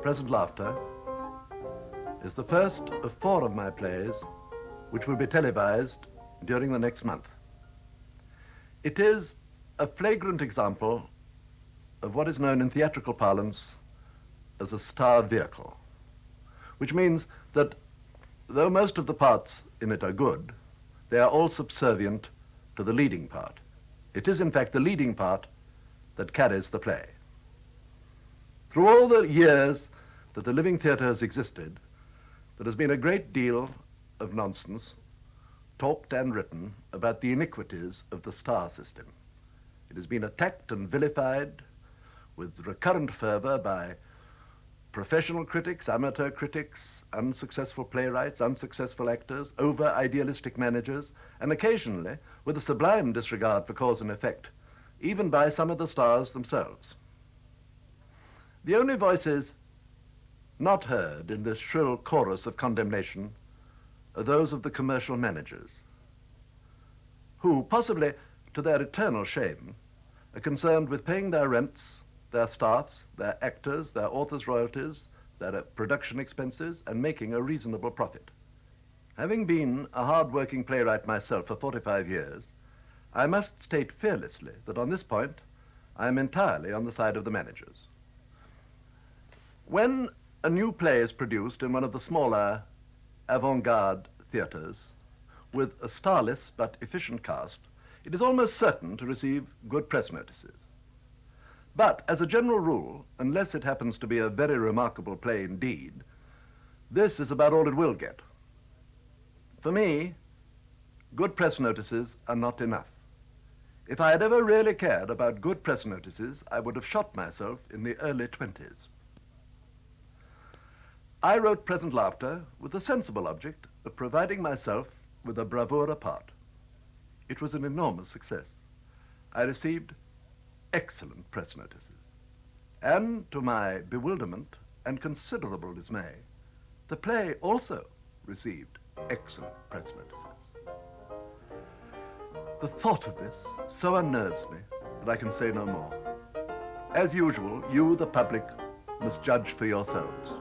Present Laughter is the first of 4 of my plays which will be televised during the next month. It is a flagrant example of what is known in theatrical parlance as a star vehicle, which means that though most of the parts in it are good, they are all subservient to the leading part. It is, in fact, the leading part that carries the play. Through all the years that the living theatre has existed, there has been a great deal of nonsense talked and written about the iniquities of the star system. It has been attacked and vilified with recurrent fervor by professional critics, amateur critics, unsuccessful playwrights, unsuccessful actors, over-idealistic managers, and occasionally, with a sublime disregard for cause and effect, even by some of the stars themselves. The only voices not heard in this shrill chorus of condemnation are those of the commercial managers, who, possibly to their eternal shame, are concerned with paying their rents, their staffs, their actors, their authors' royalties, their production expenses, and making a reasonable profit. Having been a hard-working playwright myself for 45 years, I must state fearlessly that on this point, I am entirely on the side of the managers. When a new play is produced in one of the smaller avant-garde theatres with a starless but efficient cast, it is almost certain to receive good press notices. But as a general rule, unless it happens to be a very remarkable play indeed, this is about all it will get. For me, good press notices are not enough. If I had ever really cared about good press notices, I would have shot myself in the early 20s. I wrote Present Laughter with the sensible object of providing myself with a bravura part. It was an enormous success. I received excellent press notices. And to my bewilderment and considerable dismay, the play also received excellent press notices. The thought of this so unnerves me that I can say no more. As usual, you, the public, must judge for yourselves.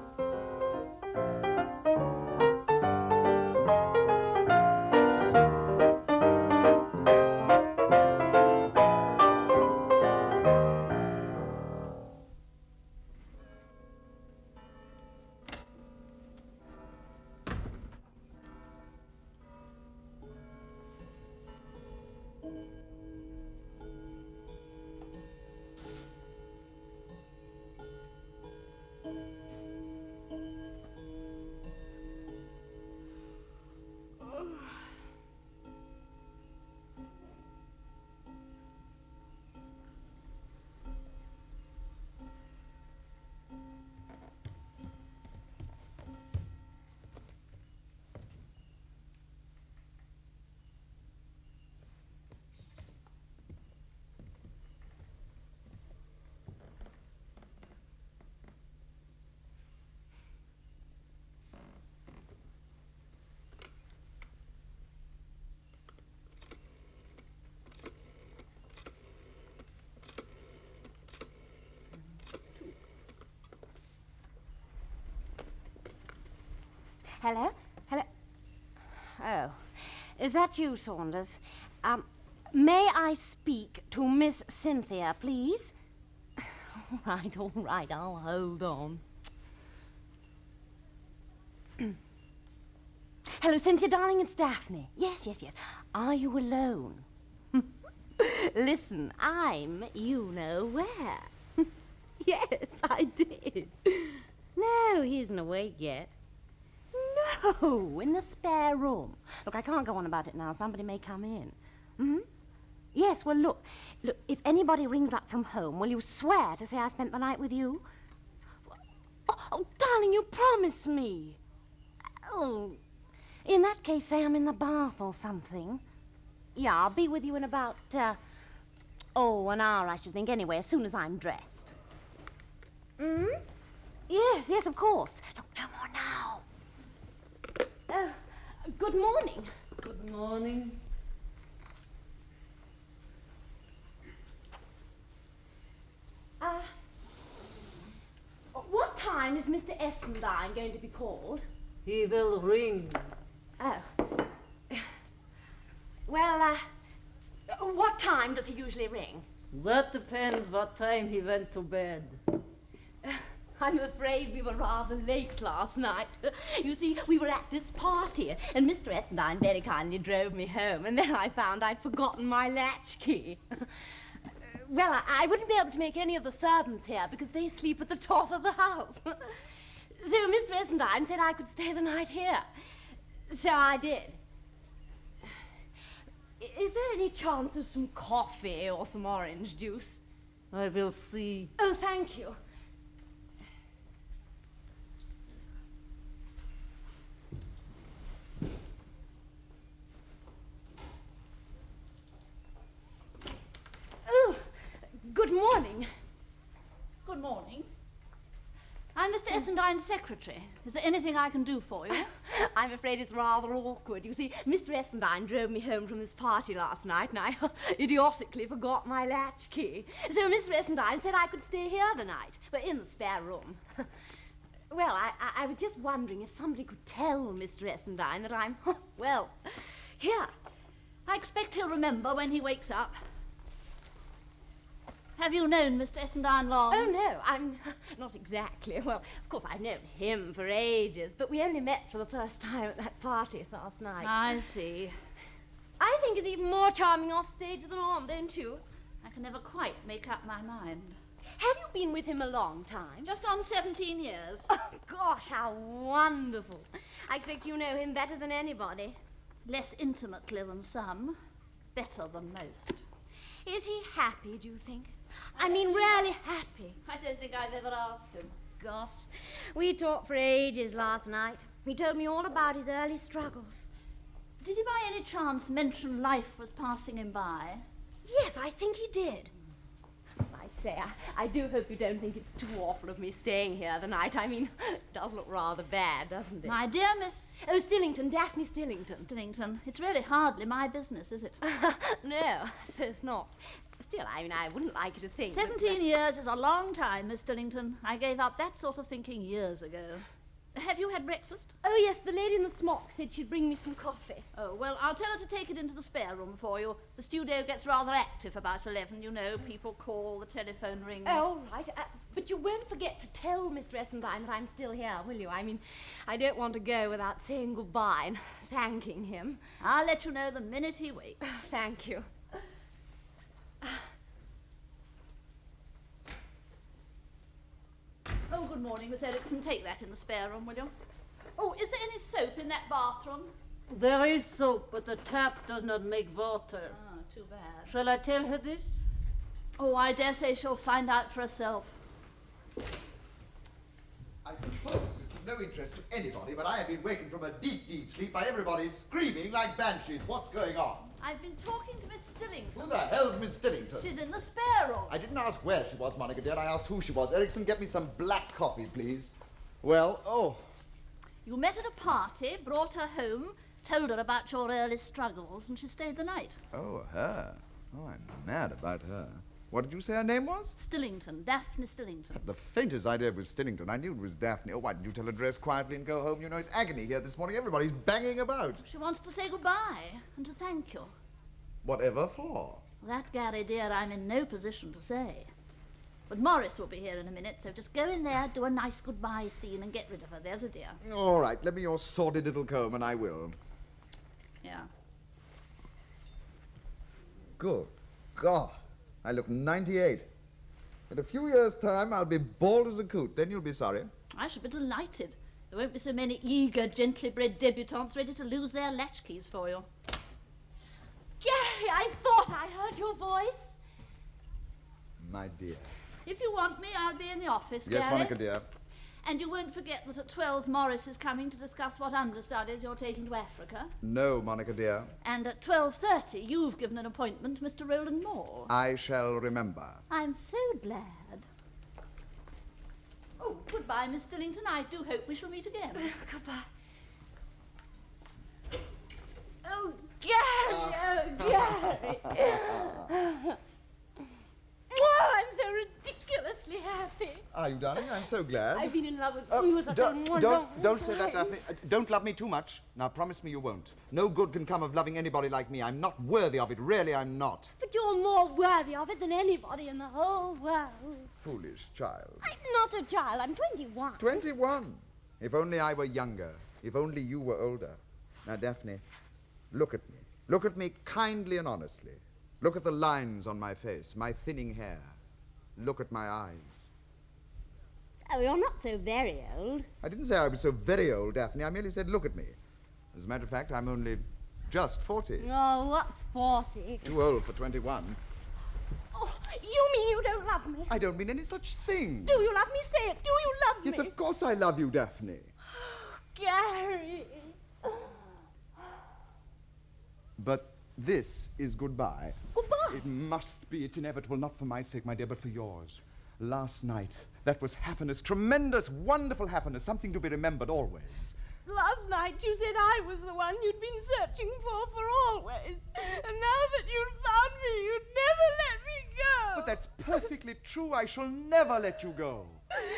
Hello? Hello? Oh, is that you, Saunders? May I speak to Miss Cynthia, please? All right, I'll hold on. Hello, Cynthia, darling, it's Daphne. Yes. Are you alone? Listen, I'm you-know-where. Yes, I did. No, he isn't awake yet. No, in the spare room. Look, I can't go on about it now. Somebody may come in. Mm-hmm. Yes, well, look, if anybody rings up from home, will you swear to say I spent the night with you? Oh, darling, you promised me. Oh, in that case, say I'm in the bath or something. Yeah, I'll be with you in about, an hour, I should think. Anyway, as soon as I'm dressed. Yes, of course. Look, no more now. Good morning. Good morning. What time time is Mr. Essendine going to be called? He will ring. Oh. Well, what time does he usually ring? That depends what time he went to bed. I'm afraid we were rather late last night. You see, we were at this party, and Mr. Essendine very kindly drove me home, and then I found I'd forgotten my latchkey. Well, I wouldn't be able to make any of the servants here because they sleep at the top of the house. So Mr. Essendine said I could stay the night here. So I did. Is there any chance of some coffee or some orange juice? I will see. Oh, thank you. Oh, good morning. Good morning. I'm Mr. Essendine's secretary. Is there anything I can do for you? I'm afraid it's rather awkward. You see, Mr. Essendine drove me home from this party last night, and I idiotically forgot my latchkey. So Mr. Essendine said I could stay here the night, but in the spare room. Well, I was just wondering if somebody could tell Mr. Essendine that I'm, well, here. I expect he'll remember when he wakes up. Have you known Mr. Essendine long? Oh, no, I'm not exactly. Well, of course, I've known him for ages, but we only met for the first time at that party last night. I see. I think he's even more charming off stage than on, don't you? I can never quite make up my mind. Have you been with him a long time? Just on 17 years. Oh, gosh, how wonderful. I expect you know him better than anybody. Less intimately than some, better than most. Is he happy, do you think? I mean, really happy. I don't think I've ever asked him. Gosh, we talked for ages last night. He told me all about his early struggles. Did he by any chance mention life was passing him by? Yes, I think he did. I say, I do hope you don't think it's too awful of me staying here the night. I mean, it does look rather bad, doesn't it? My dear Miss... Oh, Stillington, Daphne Stillington. Stillington. It's really hardly my business, is it? No, I suppose not. Still, I mean, I wouldn't like you to think... 17 years is a long time, Miss Stillington. I gave up that sort of thinking years ago. Have you had breakfast? Oh, yes, the lady in the smock said she'd bring me some coffee. Oh, well, I'll tell her to take it into the spare room for you. The studio gets rather active about 11, you know. People call, the telephone rings. Oh, all right. But you won't forget to tell Mr. Essendine that I'm still here, will you? I mean, I don't want to go without saying goodbye and thanking him. I'll let you know the minute he wakes. Thank you. Oh, good morning, Miss Erickson. Take that in the spare room, will you? Oh, is there any soap in that bathroom? There is soap, but the tap does not make water. Ah, too bad. Shall I tell her this? Oh, I dare say she'll find out for herself. I suppose it's of no interest to anybody, but I have been wakened from a deep, deep sleep by everybody screaming like banshees. What's going on? I've been talking to Miss Stillington. Who the hell's Miss Stillington? She's in the spare room. I didn't ask where she was, Monica dear. I asked who she was. Erickson, get me some black coffee, please. Well, You met at a party, brought her home, told her about your early struggles, and she stayed the night. Oh, her. Oh, I'm mad about her. What did you say her name was? Stillington, Daphne Stillington. The faintest idea was Stillington. I knew it was Daphne. Oh, why didn't you tell her to dress quietly and go home? You know, it's agony here this morning. Everybody's banging about. She wants to say goodbye and to thank you. Whatever for? That, Garry, dear, I'm in no position to say. But Morris will be here in a minute, so just go in there, do a nice goodbye scene, and get rid of her. There's a dear. All right, let me your sordid little comb, and I will. Yeah. Good God. I look 98. In a few years' time, I'll be bald as a coot. Then you'll be sorry. I should be delighted. There won't be so many eager, gently bred debutantes ready to lose their latchkeys for you. Garry, I thought I heard your voice. My dear. If you want me, I'll be in the office, Yes, Garry. Monica, dear. And you won't forget that at 12 Morris is coming to discuss what understudies you're taking to Africa. No, Monica, dear. And at 12:30 you've given an appointment to Mr. Roland Maule. I shall remember. I'm so glad. Oh, goodbye, Miss Stillington. I do hope we shall meet again. Goodbye. Oh, Garry, oh, Garry. Oh, I'm so ridiculously hopelessly happy. Are you, darling? I'm so glad. I've been in love with you for so long. Don't say that, Daphne. Don't love me too much. Now, promise me you won't. No good can come of loving anybody like me. I'm not worthy of it. Really, I'm not. But you're more worthy of it than anybody in the whole world. Foolish child. I'm not a child. I'm 21. 21. If only I were younger. If only you were older. Now, Daphne, look at me. Look at me kindly and honestly. Look at the lines on my face, my thinning hair. Look at my eyes. Oh, you're not so very old. I didn't say I was so very old, Daphne. I merely said, look at me. As a matter of fact, I'm only just 40. Oh, what's 40? Too old for 21. Oh, you mean you don't love me? I don't mean any such thing. Do you love me? Say it. Do you love me? Yes, of course I love you, Daphne. Gary. But this is goodbye. Goodbye? It must be. It's inevitable, not for my sake, my dear, but for yours. Last night, that was happiness, tremendous, wonderful happiness, something to be remembered always. Last night you said I was the one you'd been searching for always. And now that you'd found me, you'd never let me go. But that's perfectly true. I shall never let you go.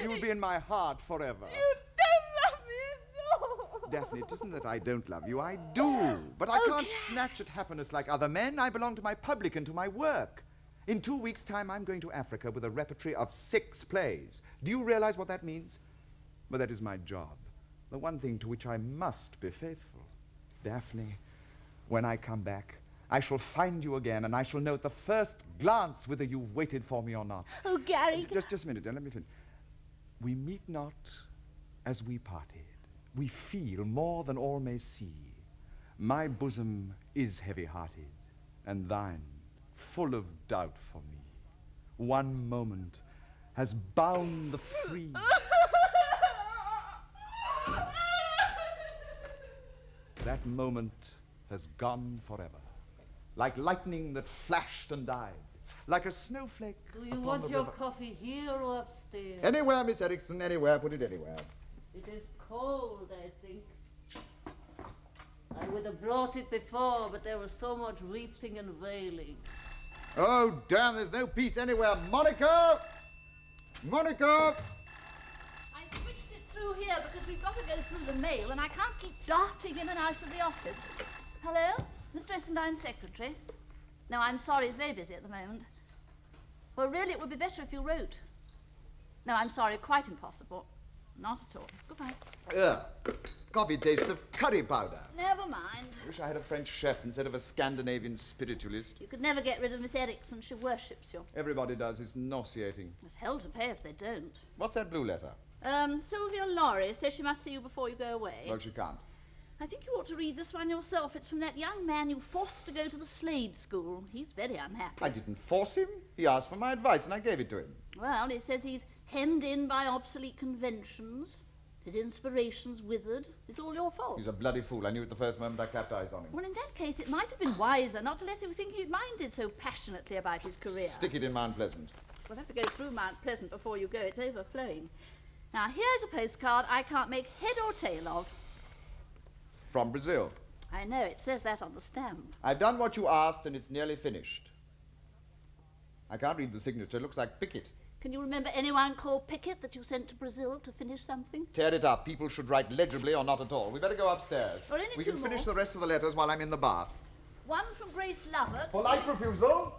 You'll be in my heart forever. You don't love me at all. Daphne, it isn't that I don't love you. I do. But I can't snatch at happiness like other men. I belong to my public and to my work. In 2 weeks' time, I'm going to Africa with a repertory of 6 plays. Do you realize what that means? Well, that is my job. The one thing to which I must be faithful. Daphne, when I come back, I shall find you again, and I shall know at the first glance whether you've waited for me or not. Oh, Gary. Just a minute, let me finish. We meet not as we parted. We feel more than all may see. My bosom is heavy-hearted, and thine full of doubt for me. One moment has bound the free. That moment has gone forever, like lightning that flashed and died, like a snowflake. Do you upon want the your river. coffee here or upstairs? Anywhere, Miss Erickson, anywhere. Put it anywhere. It is cold, I think. I would have brought it before, but there was so much weeping and wailing. Oh, damn, there's no peace anywhere. Monica! Monica! I switched it through here because we've got to go through the mail and I can't keep darting in and out of the office. Hello? Mr. Essendine's secretary? No, I'm sorry, he's very busy at the moment. Well, really, it would be better if you wrote. No, I'm sorry, quite impossible. Not at all. Goodbye. Ugh. Coffee tastes of curry powder. Never mind. I wish I had a French chef instead of a Scandinavian spiritualist. You could never get rid of Miss Erickson. She worships you. Everybody does. It's nauseating. There's hell to pay if they don't. What's that blue letter? Sylvia Laurie says she must see you before you go away. Well, she can't. I think you ought to read this one yourself. It's from that young man you forced to go to the Slade School. He's very unhappy. I didn't force him. He asked for my advice and I gave it to him. Well, he says he's hemmed in by obsolete conventions. His inspiration's withered. It's all your fault. He's a bloody fool. I knew it the first moment I clapped eyes on him. Well, in that case, it might have been wiser not to let him think he minded so passionately about his career. Stick it in Mount Pleasant. We'll have to go through Mount Pleasant before you go. It's overflowing. Now, here's a postcard I can't make head or tail of. From Brazil. I know, it says that on the stamp. I've done what you asked and it's nearly finished. I can't read the signature. It looks like Pickett. Can you remember anyone called Pickett that you sent to Brazil to finish something? Tear it up. People should write legibly or not at all. We better go upstairs. Well, only We two can finish more. the rest of the letters while I'm in the bath. One from Grace Lovett. Polite refusal?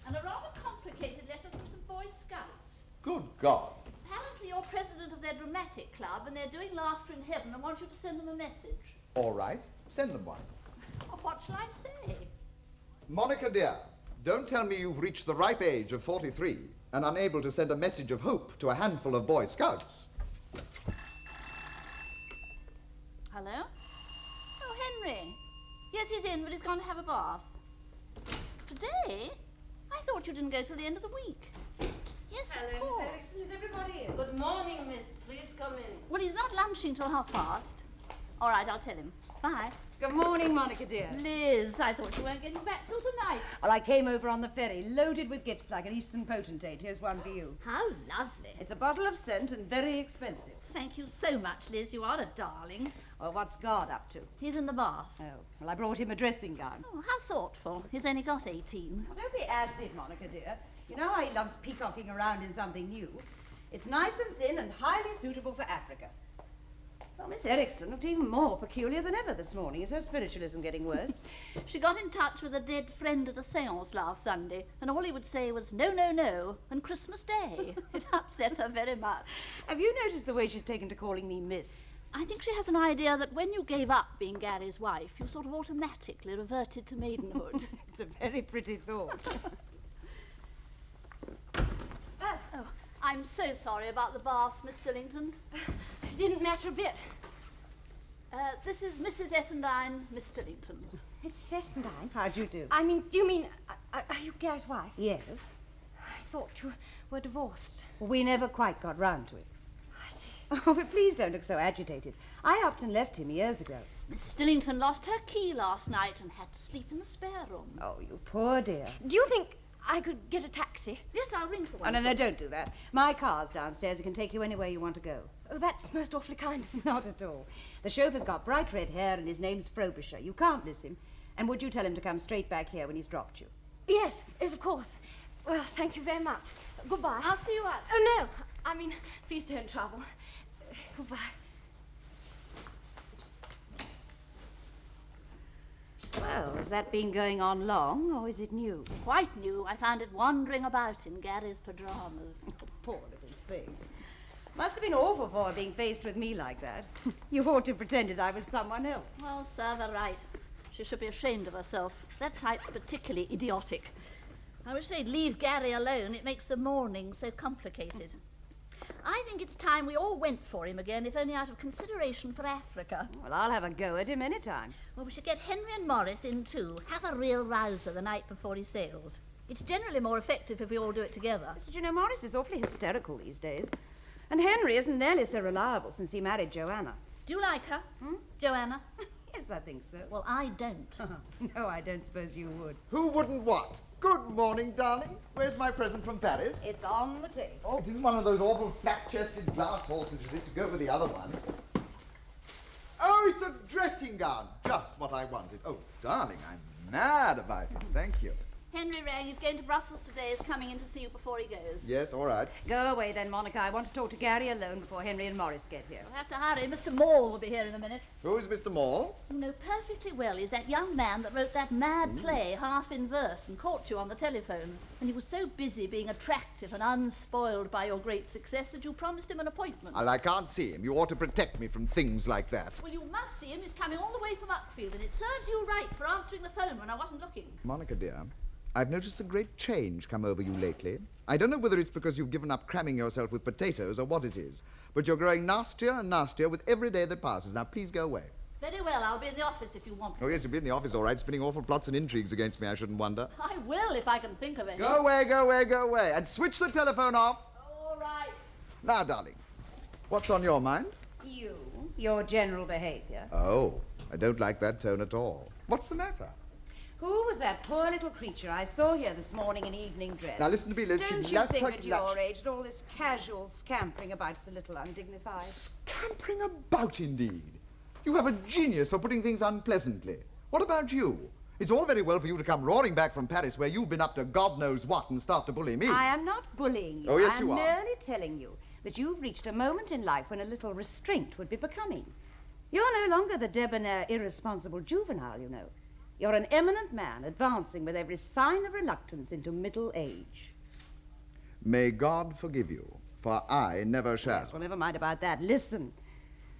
And a rather complicated letter from some Boy Scouts. Good God. Apparently you're president of their dramatic club and they're doing Laughter in Heaven and want you to send them a message. All right. Send them one. Oh, what shall I say? Monica, dear, don't tell me you've reached the ripe age of 43 and unable to send a message of hope to a handful of Boy Scouts. Hello? Oh, Henry. Yes, he's in, but he's gone to have a bath. Today? I thought you didn't go till the end of the week. Yes, of course. Is everybody in? Good morning, miss. Please come in. Well, he's not lunching till past. All right, I'll tell him. Bye. Good morning, Monica dear. Liz, I thought you weren't getting back till tonight. Well, I came over on the ferry, loaded with gifts like an Eastern potentate. Here's one for you. How lovely. It's a bottle of scent and very expensive. Thank you so much, Liz. You are a darling. Well, what's God up to? He's in the bath. Oh, well, I brought him a dressing gown. Oh, how thoughtful. He's only got 18. Well, don't be acid, Monica dear. You know how he loves peacocking around in something new. It's nice and thin and highly suitable for Africa. Well, Miss Erickson looked even more peculiar than ever this morning. Is her spiritualism getting worse? She got in touch with a dead friend at a séance last Sunday, and all he would say was, no, no, no, and Christmas Day. It upset her very much. Have you noticed the way she's taken to calling me Miss? I think she has an idea that when you gave up being Gary's wife, you sort of automatically reverted to maidenhood. It's a very pretty thought. Oh, I'm so sorry about the bath, Miss Stillington. It didn't matter a bit. This is Mrs. Essendine, Miss Stillington. Mrs. Essendine? How'd you do? I mean, do you mean, are you Gary's wife? Yes. I thought you were divorced. Well, we never quite got round to it. I see. Oh, but please don't look so agitated. I upped and left him years ago. Miss Stillington lost her key last night and had to sleep in the spare room. Oh, you poor dear. Do you think I could get a taxi? Yes, I'll ring for Oh, one. no, don't do that. My car's downstairs. It can take you anywhere you want to go. Oh, that's most awfully kind of you. Not at all. The chauffeur's got bright red hair and his name's Frobisher. You can't miss him. And would you tell him to come straight back here when he's dropped you? Yes, of course. Well, thank you very much. Goodbye. I'll see you out. Oh, no. I mean, please don't trouble. Goodbye. Well, has that been going on long, or is it new? Quite new. I found it wandering about in Gary's pajamas. Poor little thing. Must have been awful for her being faced with me like that. You ought to have pretended I was someone else. Well, serve her right. She should be ashamed of herself. That type's particularly idiotic. I wish they'd leave Garry alone. It makes the morning so complicated. I think it's time we all went for him again, if only out of consideration for Africa. Well, I'll have a go at him any time. Well, we should get Henry and Morris in too. Have a real rouser the night before he sails. It's generally more effective if we all do it together. But you know, Morris is awfully hysterical these days. And Henry isn't nearly so reliable since he married Joanna. Do you like her? Joanna? Yes, I think so. Well, I don't. No, I don't suppose you would. Who wouldn't what? Good morning, darling. Where's my present from Paris? It's on the table. It isn't one of those awful flat-chested glass horses, is it, to go with the other one? Oh, it's a dressing gown. Just what I wanted. Oh, darling, I'm mad about it. Thank you. Henry rang. He's going to Brussels today. He's coming in to see you before he goes. Yes, all right. Go away then, Monica. I want to talk to Garry alone before Henry and Morris get here. We'll have to hurry. Mr. Maule will be here in a minute. Who's Mr. Maule? You know perfectly well he's that young man that wrote that mad play, half in verse, and caught you on the telephone. And he was so busy being attractive and unspoiled by your great success that you promised him an appointment. Well, I can't see him. You ought to protect me from things like that. Well, you must see him. He's coming all the way from Uckfield, and it serves you right for answering the phone when I wasn't looking. Monica, dear, I've noticed a great change come over you lately. I don't know whether it's because you've given up cramming yourself with potatoes or what it is, but you're growing nastier and nastier with every day that passes. Now, please go away. Very well. I'll be in the office if you want me. Oh, yes, you'll be in the office, all right, spinning awful plots and intrigues against me, I shouldn't wonder. I will if I can think of any. Go away, go away, go away. And switch the telephone off. All right. Now, darling, what's on your mind? You, your general behaviour. Oh, I don't like that tone at all. What's the matter? Who was that poor little creature I saw here this morning in evening dress? Now, listen to me, Liz. Don't She'd you left think her at your clutch. age that all this casual scampering about is a little undignified? Scampering about, indeed. You have a genius for putting things unpleasantly. What about you? It's all very well for you to come roaring back from Paris where you've been up to God knows what and start to bully me. I am not bullying you. Oh, yes, you are. I'm merely telling you that you've reached a moment in life when a little restraint would be becoming. You're no longer the debonair, irresponsible juvenile, you know. You're an eminent man advancing with every sign of reluctance into middle age. May God forgive you, for I never shall. Yes, well, never mind about that. Listen,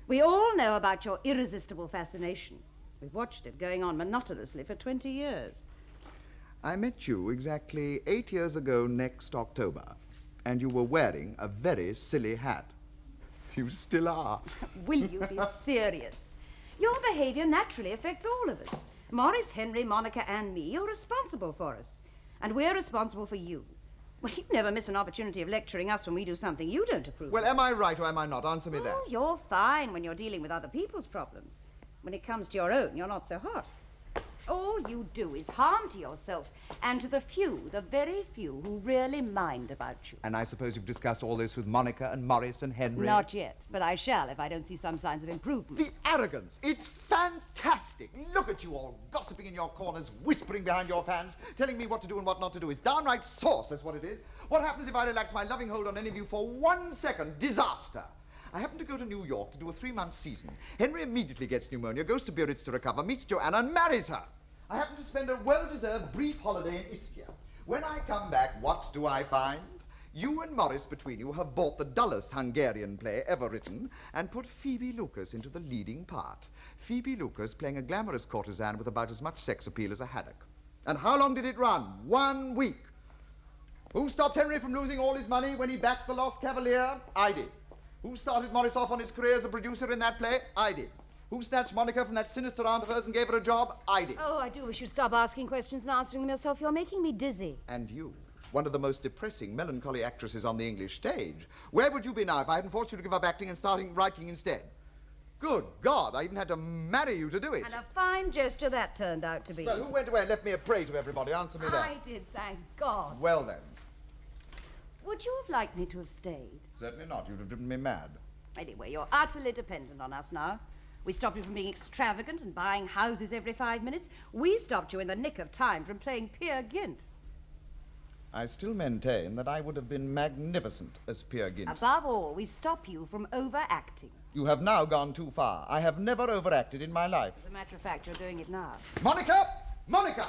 we all know about your irresistible fascination. We've watched it going on monotonously for 20 years. I met you exactly 8 years ago next October, and you were wearing a very silly hat. You still are. Will you be serious? Your behavior naturally affects all of us. Morris, Henry, Monica, and me. You're responsible for us. And we're responsible for you. Well, you never miss an opportunity of lecturing us when we do something you don't approve Well, of. am I right or am I not? Answer me that. Oh, you're fine when you're dealing with other people's problems. When it comes to your own, you're not so hot. Oh, all you do is harm to yourself and to the few, the very few, who really mind about you. And I suppose you've discussed all this with Monica and Morris and Henry? Not yet, but I shall if I don't see some signs of improvement. The arrogance! It's fantastic! Look at you all, gossiping in your corners, whispering behind your fans, telling me what to do and what not to do. It's downright sauce, that's what it is. What happens if I relax my loving hold on any of you for 1 second? Disaster! I happen to go to New York to do a 3-month season. Henry immediately gets pneumonia, goes to Biarritz to recover, meets Joanna and marries her. I happen to spend a well-deserved brief holiday in Ischia. When I come back, what do I find? You and Morris, between you, have bought the dullest Hungarian play ever written and put Phoebe Lucas into the leading part. Phoebe Lucas playing a glamorous courtesan with about as much sex appeal as a haddock. And how long did it run? 1 week. Who stopped Henry from losing all his money when he backed The Lost Cavalier? I did. Who started Morris off on his career as a producer in that play? I did. Who snatched Monica from that sinister aunt of hers and gave her a job? I did. Oh, I do wish you'd stop asking questions and answering them yourself. You're making me dizzy. And you, one of the most depressing, melancholy actresses on the English stage. Where would you be now if I hadn't forced you to give up acting and starting writing instead? Good God, I even had to marry you to do it. And a fine gesture that turned out to be. Well, who went away and left me a prey to everybody? Answer me that. I did, thank God. Well, then. Would you have liked me to have stayed? Certainly not. You'd have driven me mad. Anyway, you're utterly dependent on us now. We stopped you from being extravagant and buying houses every 5 minutes. We stopped you in the nick of time from playing Peer Gynt. I still maintain that I would have been magnificent as Peer Gynt. Above all, we stop you from overacting. You have now gone too far. I have never overacted in my life. As a matter of fact, you're doing it now. Monica! Monica!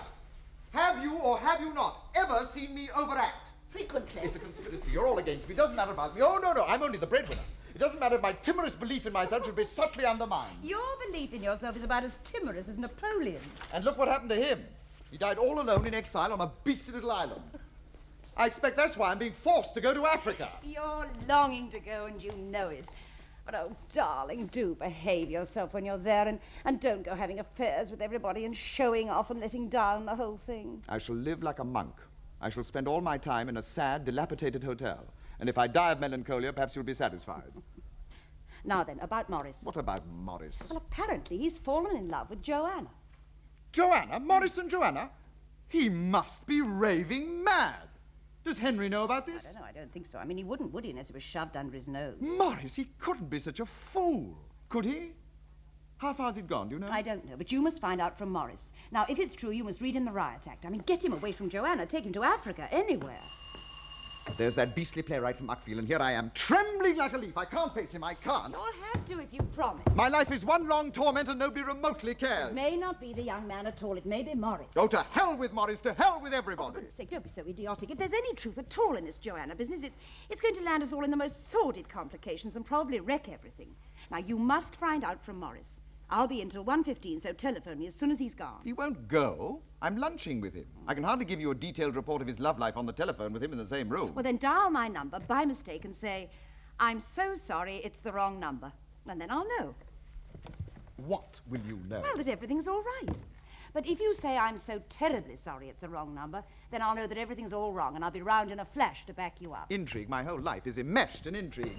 Have you or have you not ever seen me overact? Frequently. It's a conspiracy. You're all against me. Doesn't matter about me. Oh, no, no. I'm only the breadwinner. It doesn't matter if my timorous belief in myself should be subtly undermined. Your belief in yourself is about as timorous as Napoleon's. And look what happened to him. He died all alone in exile on a beastly little island. I expect that's why I'm being forced to go to Africa. You're longing to go and you know it. But, oh, darling, do behave yourself when you're there and don't go having affairs with everybody and showing off and letting down the whole thing. I shall live like a monk. I shall spend all my time in a sad, dilapidated hotel. And if I die of melancholia, perhaps you'll be satisfied. Now then, about Morris. What about Morris? Well, apparently he's fallen in love with Joanna. Joanna? Morris and Joanna? He must be raving mad. Does Henry know about this? I don't know, I don't think so. I mean, he wouldn't, would he, unless it was shoved under his nose? Morris, he couldn't be such a fool, could he? How far's it gone, do you know? I don't know, but you must find out from Morris. Now, if it's true, you must read him the riot act. I mean, get him away from Joanna, take him to Africa, anywhere. There's that beastly playwright from Uckfield, and here I am, trembling like a leaf. I can't face him, I can't. You'll have to if you promise. My life is one long torment, and nobody remotely cares. It may not be the young man at all. It may be Morris. Go to hell with Morris, to hell with Oh, everybody. for goodness sake, don't be so idiotic. If there's any truth at all in this Joanna business, it's going to land us all in the most sordid complications and probably wreck everything. Now, you must find out from Morris. I'll be in till 1:15, so telephone me as soon as he's gone. He won't go. I'm lunching with him. I can hardly give you a detailed report of his love life on the telephone with him in the same room. Well, then dial my number by mistake and say, I'm so sorry, it's the wrong number. And then I'll know. What will you know? Well, that everything's all right. But if you say I'm so terribly sorry it's a wrong number, then I'll know that everything's all wrong and I'll be round in a flash to back you up. Intrigue. My whole life is enmeshed in intrigue.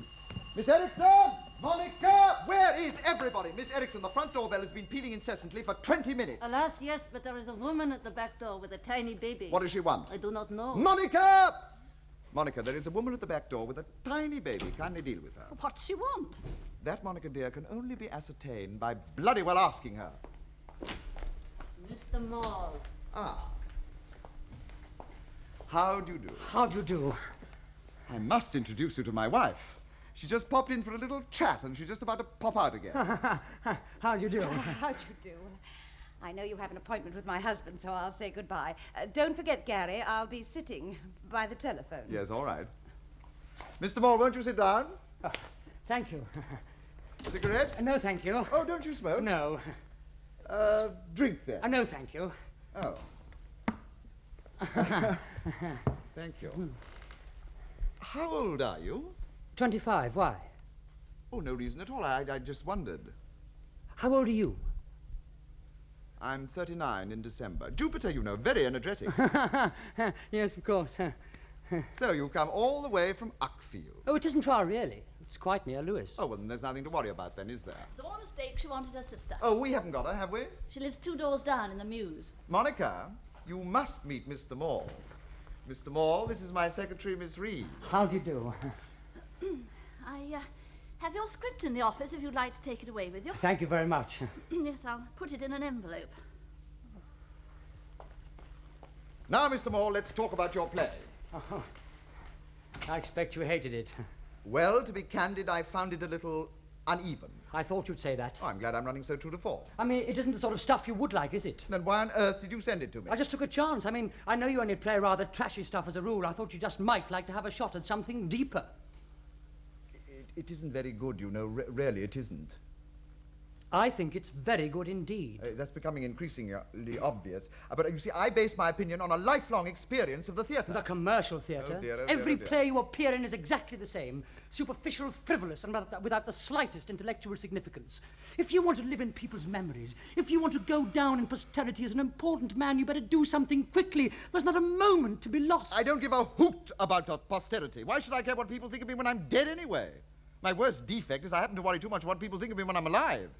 Miss Erickson! Monica! Where is everybody? Miss Erickson, the front doorbell has been pealing incessantly for 20 minutes. Alas, yes, but there is a woman at the back door with a tiny baby. What does she want? I do not know. Monica! Monica, there is a woman at the back door with a tiny baby. Kindly deal with her. What does she want? That, Monica dear, can only be ascertained by bloody well asking her. Mr. Maule. Ah. How do you do? How do you do? I must introduce you to my wife. She just popped in for a little chat, and she's just about to pop out again. How do you do? How'd you do? I know you have an appointment with my husband, so I'll say goodbye. Don't forget, Garry, I'll be sitting by the telephone. Yes, all right. Mr. Maule, won't you sit down? Thank you. Cigarette? No, thank you. Oh, don't you smoke? No. Drink then. No, thank you. Oh. Thank you. How old are you? 25, why? Oh, no reason at all. I just wondered. How old are you? I'm 39 in December. Jupiter, you know, very energetic. Yes, of course. So you've come all the way from Uckfield. Oh, it isn't far, really. It's quite near Lewis. Oh, well, then there's nothing to worry about then, is there? It's all a mistake. She wanted her sister. Oh, we haven't got her, have we? She lives 2 doors down in the Mews. Monica, you must meet Mr. Maule. Mr. Maule, this is my secretary, Miss Reed. How do you do? I have your script in the office if you'd like to take it away with you. Thank you very much. Yes, I'll put it in an envelope. Now, Mr. Maule, let's talk about your play. Oh, I expect you hated it. Well, to be candid, I found it a little uneven. I thought you'd say that. Oh, I'm glad I'm running so true to form. I mean, it isn't the sort of stuff you would like, is it? Then why on earth did you send it to me? I just took a chance. I mean, I know you only play rather trashy stuff as a rule. I thought you just might like to have a shot at something deeper. It isn't very good, you know. Really, it isn't. I think it's very good indeed. That's becoming increasingly obvious. But you see, I base my opinion on a lifelong experience of the theatre. The commercial theatre. Oh dear, oh dear, Every oh dear. play you appear in is exactly the same. Superficial, frivolous, and without the slightest intellectual significance. If you want to live in people's memories, if you want to go down in posterity as an important man, you better do something quickly. There's not a moment to be lost. I don't give a hoot about posterity. Why should I care what people think of me when I'm dead anyway? My worst defect is I happen to worry too much what people think of me when I'm alive.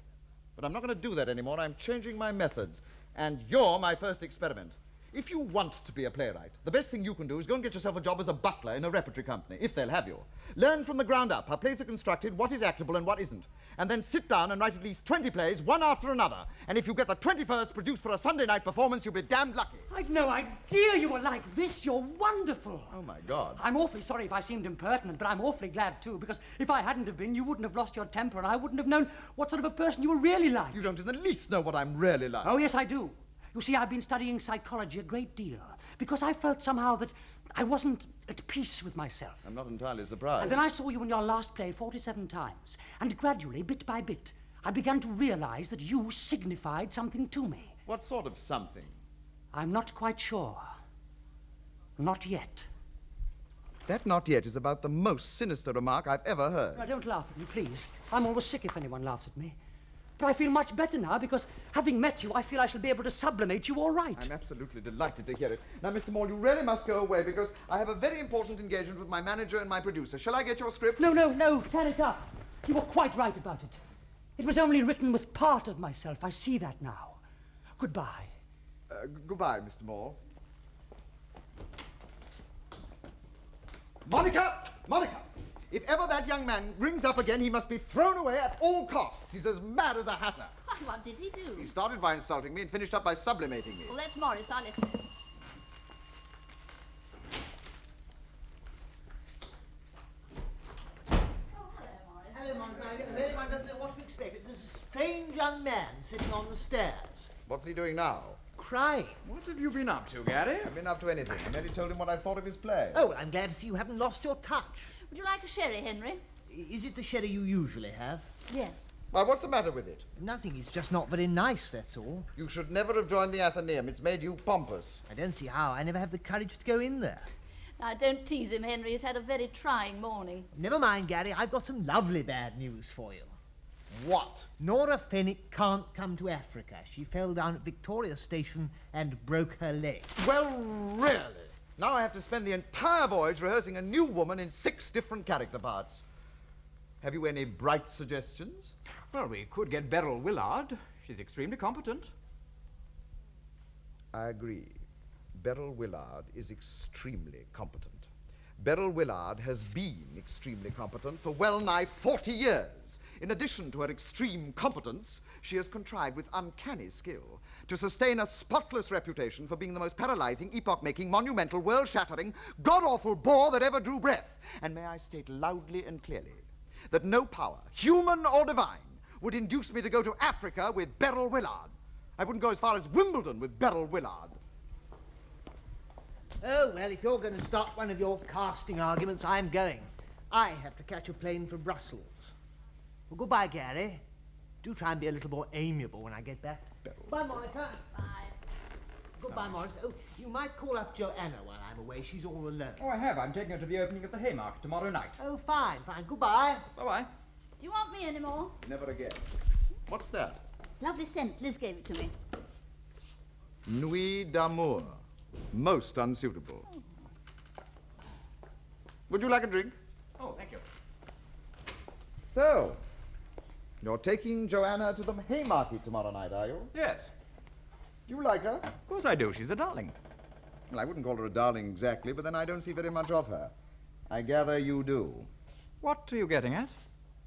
But I'm not going to do that anymore. I'm changing my methods. And you're my first experiment. If you want to be a playwright, the best thing you can do is go and get yourself a job as a butler in a repertory company, if they'll have you. Learn from the ground up how plays are constructed, what is actable and what isn't. And then sit down and write at least 20 plays, one after another. And if you get the 21st produced for a Sunday night performance, you'll be damned lucky. I'd no idea you were like this. You're wonderful. Oh, my God. I'm awfully sorry if I seemed impertinent, but I'm awfully glad, too, because if I hadn't have been, you wouldn't have lost your temper, and I wouldn't have known what sort of a person you were really like. You don't in the least know what I'm really like. Oh, yes, I do. You see, I've been studying psychology a great deal, because I felt somehow that I wasn't at peace with myself. I'm not entirely surprised. And then I saw you in your last play 47 times, and gradually, bit by bit, I began to realize that you signified something to me. What sort of something? I'm not quite sure. Not yet. That not yet is about the most sinister remark I've ever heard. Now, don't laugh at me, please. I'm always sick if anyone laughs at me. But I feel much better now, because having met you, I feel I shall be able to sublimate you all right. I'm absolutely delighted to hear it. Now, Mr. Maule, you really must go away, because I have a very important engagement with my manager and my producer. Shall I get your script? No, tear it up. You were quite right about it. It was only written with part of myself. I see that now. Goodbye. Goodbye, Mr. Maule. Monica! Monica! If ever that young man rings up again, he must be thrown away at all costs. He's as mad as a hatter. Why, what did he do? He started by insulting me and finished up by sublimating me. Well, that's Morris. I'll let him. Hello, Monica. Really, one doesn't know what to expect. There's a strange young man sitting on the stairs. What's he doing now? Crying. What have you been up to, Garry? I've been up to anything. I merely told him what I thought of his play. Oh, well, I'm glad to see you haven't lost your touch. Would you like a sherry, Henry? Is it the sherry you usually have? Yes. Why, what's the matter with it? Nothing. It's just not very nice, that's all. You should never have joined the Athenaeum. It's made you pompous. I don't see how. I never have the courage to go in there. Now, don't tease him, Henry. He's had a very trying morning. Never mind, Garry. I've got some lovely bad news for you. What? Nora Fenwick can't come to Africa. She fell down at Victoria Station and broke her leg. Well, really? Now I have to spend the entire voyage rehearsing a new woman in 6 different character parts. Have you any bright suggestions? Well, we could get Beryl Willard. She's extremely competent. I agree. Beryl Willard is extremely competent. Beryl Willard has been extremely competent for well-nigh 40 years. In addition to her extreme competence, she has contrived with uncanny skill to sustain a spotless reputation for being the most paralyzing, epoch-making, monumental, world-shattering, god-awful bore that ever drew breath. And may I state loudly and clearly that no power, human or divine, would induce me to go to Africa with Beryl Willard. I wouldn't go as far as Wimbledon with Beryl Willard. Oh, well, if you're going to start one of your casting arguments, I'm going. I have to catch a plane for Brussels. Well, goodbye, Garry. Do try and be a little more amiable when I get back. Bye, Monica. Bye. Goodbye, Morris. Oh, you might call up Joanna while I'm away. She's all alone. Oh, I have. I'm taking her to the opening of the Haymarket tomorrow night. Oh, fine. Goodbye. Bye-bye. Do you want me anymore? Never again. What's that? Lovely scent. Liz gave it to me. Nuit d'amour. Most unsuitable. Would you like a drink? Oh, thank you. So, you're taking Joanna to the Haymarket tomorrow night, are you? Yes. Do you like her? Of course I do. She's a darling. Well, I wouldn't call her a darling exactly, but then I don't see very much of her. I gather you do. What are you getting at?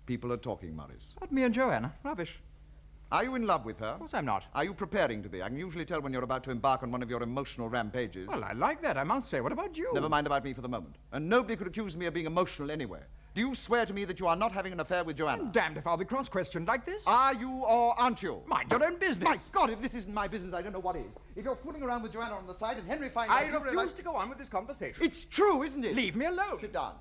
People are talking, Morris. At me and Joanna. Rubbish. Are you in love with her? Of course I'm not. Are you preparing to be? I can usually tell when you're about to embark on one of your emotional rampages. Well, I like that, I must say. What about you? Never mind about me for the moment. And nobody could accuse me of being emotional anywhere. Do you swear to me that you are not having an affair with Joanna? I'm damned if I'll be cross-questioned like this. Are you or aren't you? Mind your own business. My God, if this isn't my business, I don't know what is. If you're fooling around with Joanna on the side and Henry finds I out... refuse to go on with this conversation. It's true, isn't it? Leave me alone. Sit down.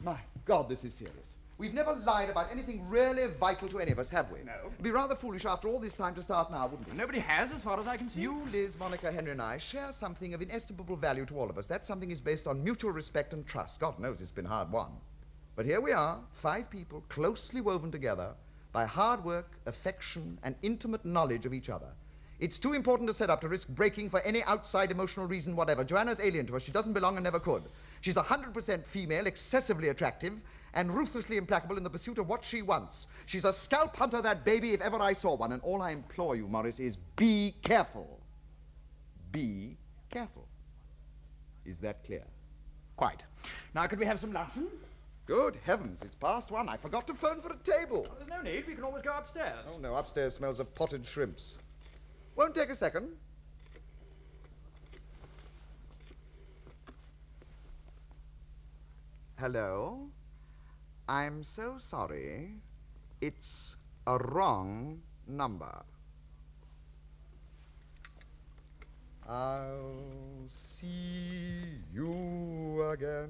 My God, this is serious. We've never lied about anything really vital to any of us, have we? No. It'd be rather foolish after all this time to start now, wouldn't it? Nobody has, as far as I can see. You, Liz, Monica, Henry, and I share something of inestimable value to all of us. That something is based on mutual respect and trust. God knows it's been hard won. But here we are, 5 people closely woven together by hard work, affection, and intimate knowledge of each other. It's too important to set up to risk breaking for any outside emotional reason whatever. Joanna's alien to us. She doesn't belong and never could. She's 100% female, excessively attractive, and ruthlessly implacable in the pursuit of what she wants. She's a scalp hunter, that baby, if ever I saw one. And all I implore you, Morris, is be careful. Be careful. Is that clear? Quite. Now, could we have some luncheon? Good heavens, it's past 1. I forgot to phone for a table. Well, there's no need. We can always go upstairs. Oh, no, upstairs smells of potted shrimps. Won't take a second. Hello? I'm so sorry. It's a wrong number. I'll see you again.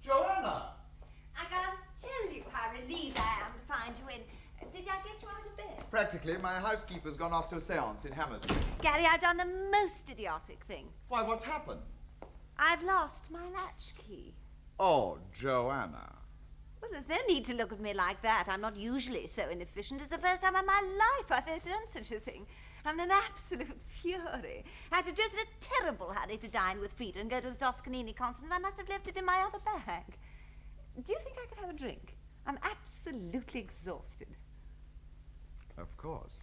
Joanna! I can't tell you how relieved I am to find you in. Did I get you out of bed? Practically, my housekeeper's gone off to a seance in Hammersmith. Gary, I've done the most idiotic thing. Why, what's happened? I've lost my latchkey. Oh, Joanna. Well, there's no need to look at me like that. I'm not usually so inefficient. It's the first time in my life I've ever done such a thing. I'm in an absolute fury. I had to dress in a terrible hurry to dine with Frida and go to the Toscanini concert, and I must have left it in my other bag. Do you think I could have a drink? I'm absolutely exhausted. Of course.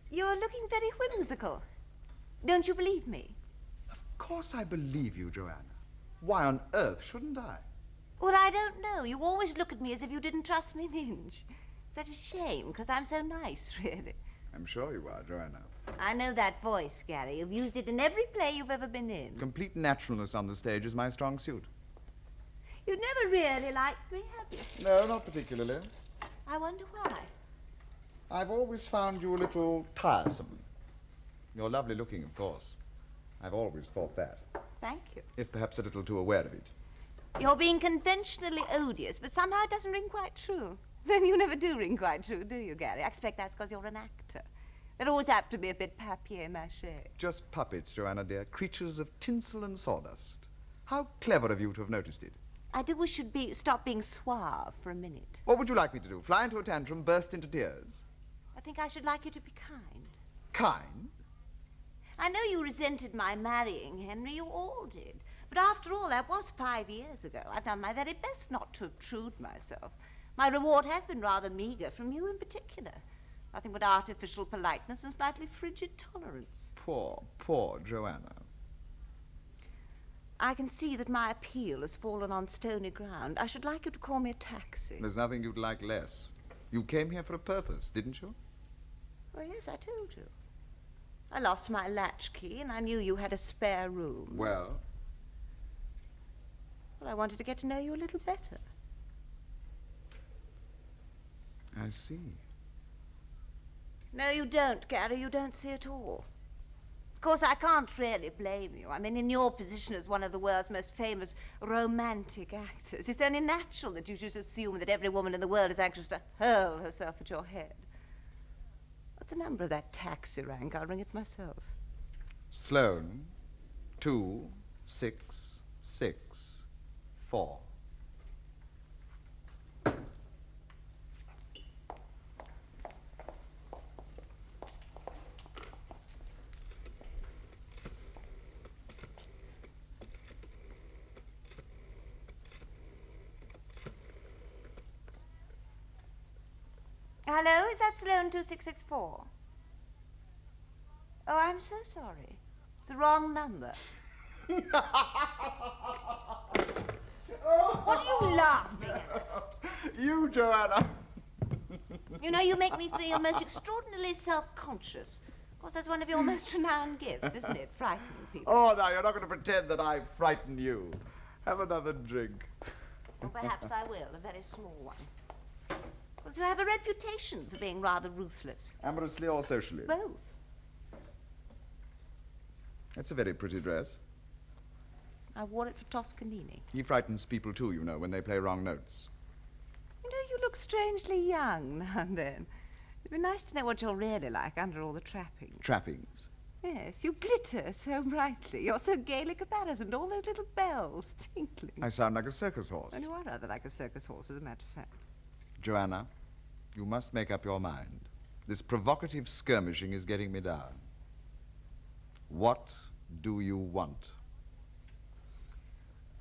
You're looking very whimsical. Don't you believe me? Of course I believe you, Joanna. Why on earth shouldn't I? Well, I don't know. You always look at me as if you didn't trust me an inch. Such a shame, because I'm so nice, really. I'm sure you are, Joanna. I know that voice, Gary. You've used it in every play you've ever been in. Complete naturalness on the stage is my strong suit. You've never really liked me, have you? No, not particularly. I wonder why. I've always found you a little tiresome. You're lovely looking, of course. I've always thought that, Thank you. if perhaps a little too aware of it. You're being conventionally odious, but somehow it doesn't ring quite true. Then you never do ring quite true, do you, Gary? I expect that's because you're an actor. They're always apt to be a bit papier-mâché. Just puppets, Joanna dear, creatures of tinsel and sawdust. How clever of you to have noticed it. I do wish you'd stop being suave for a minute. What would you like me to do? Fly into a tantrum, burst into tears? I think I should like you to be kind. Kind? I know you resented my marrying Henry, you all did. But after all, that was 5 years ago. I've done my very best not to obtrude myself. My reward has been rather meagre, from you in particular. Nothing but artificial politeness and slightly frigid tolerance. Poor, poor Joanna. I can see that my appeal has fallen on stony ground. I should like you to call me a taxi. There's nothing you'd like less. You came here for a purpose, didn't you? Oh, yes, I told you. I lost my latchkey, and I knew you had a spare room. Well? Well, I wanted to get to know you a little better. I see. No, you don't, Garry. You don't see at all. Of course, I can't really blame you. I mean, in your position as one of the world's most famous romantic actors, it's only natural that you should assume that every woman in the world is anxious to hurl herself at your head. What's the number of that taxi rank? I'll ring it myself. Sloane, 2664. Hello, is that Sloane 2664? Oh, I'm so sorry. It's the wrong number. What are you laughing at? You, Joanna. You know, you make me feel most extraordinarily self-conscious. Of course, that's one of your most renowned gifts, isn't it? Frightening people. Oh, now, you're not going to pretend that I frighten you. Have another drink. Well, perhaps I will, a very small one. Because you have a reputation for being rather ruthless. Amorously or socially? Both. That's a very pretty dress. I wore it for Toscanini. He frightens people, too, you know, when they play wrong notes. You know, you look strangely young now and then. It'd be nice to know what you're really like under all the trappings. Trappings? Yes, you glitter so brightly. You're so gaily caparisoned, all those little bells tinkling. I sound like a circus horse. And you are rather like a circus horse, as a matter of fact. Joanna, you must make up your mind. This provocative skirmishing is getting me down. What do you want?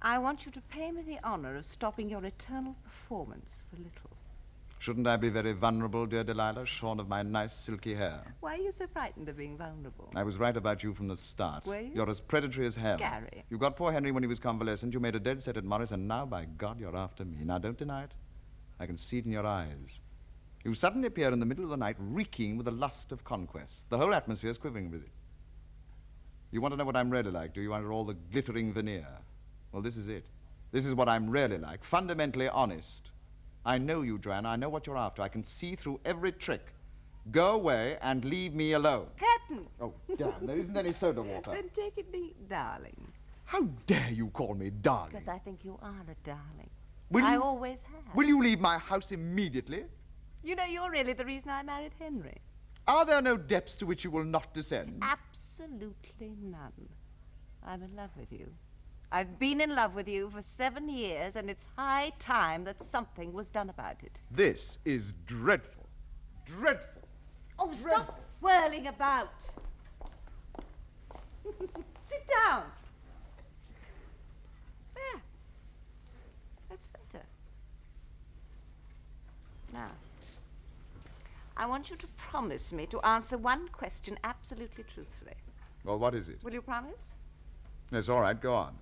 I want you to pay me the honor of stopping your eternal performance for a little. Shouldn't I be very vulnerable, dear Delilah, shorn of my nice silky hair? Why are you so frightened of being vulnerable? I was right about you from the start. Were you? You're as predatory as hell. Garry. You got poor Henry when he was convalescent. You made a dead set at Morris, and now, by God, you're after me. Now, don't deny it. I can see it in your eyes. You suddenly appear in the middle of the night, reeking with the lust of conquest. The whole atmosphere is quivering with it. You want to know what I'm really like, do you, under all the glittering veneer? Well, this is it. This is what I'm really like, fundamentally honest. I know you, Joanna. I know what you're after. I can see through every trick. Go away and leave me alone. Curtain! Oh, damn, there isn't any soda water. Then take it neat, darling. How dare you call me darling? Because I think you are a darling. Will I you- always have. Will you leave my house immediately? You know, you're really the reason I married Henry. Are there no depths to which you will not descend? Absolutely none. I'm in love with you. I've been in love with you for 7 years, and it's high time that something was done about it. This is dreadful. Dreadful. Oh, stop whirling about. Sit down. There. That's better. Now, I want you to promise me to answer one question absolutely truthfully. Well, what is it? Will you promise? Yes, all right, go on.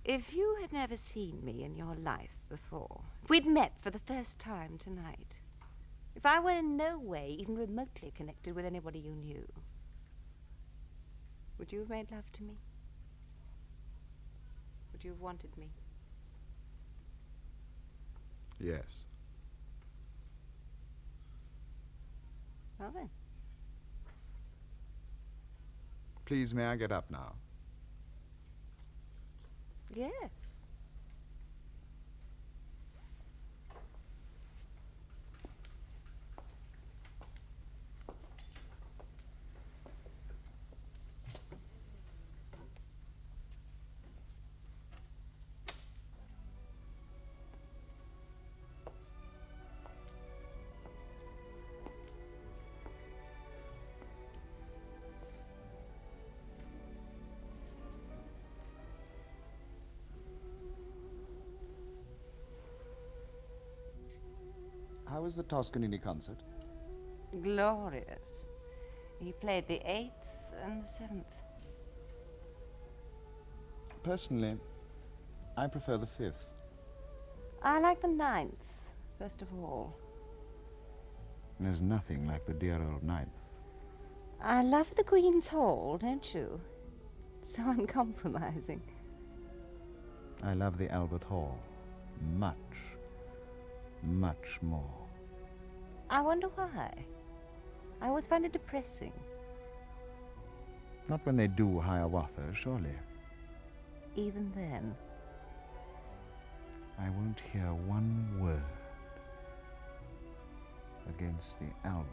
If you had never seen me in your life before, if we'd met for the first time tonight, if I were in no way even remotely connected with anybody you knew, would you have made love to me? Would you have wanted me? Yes. Well then. Please, may I get up now? Yes. How was the Toscanini concert? Glorious. He played the 8th and the 7th. Personally, I prefer the 5th. I like the 9th, first of all. There's nothing like the dear old ninth. I love the Queen's Hall, don't you? So uncompromising. I love the Albert Hall much, much more. I wonder why. I always find it depressing. Not when they do Hiawatha, surely. Even then. I won't hear one word against the Albert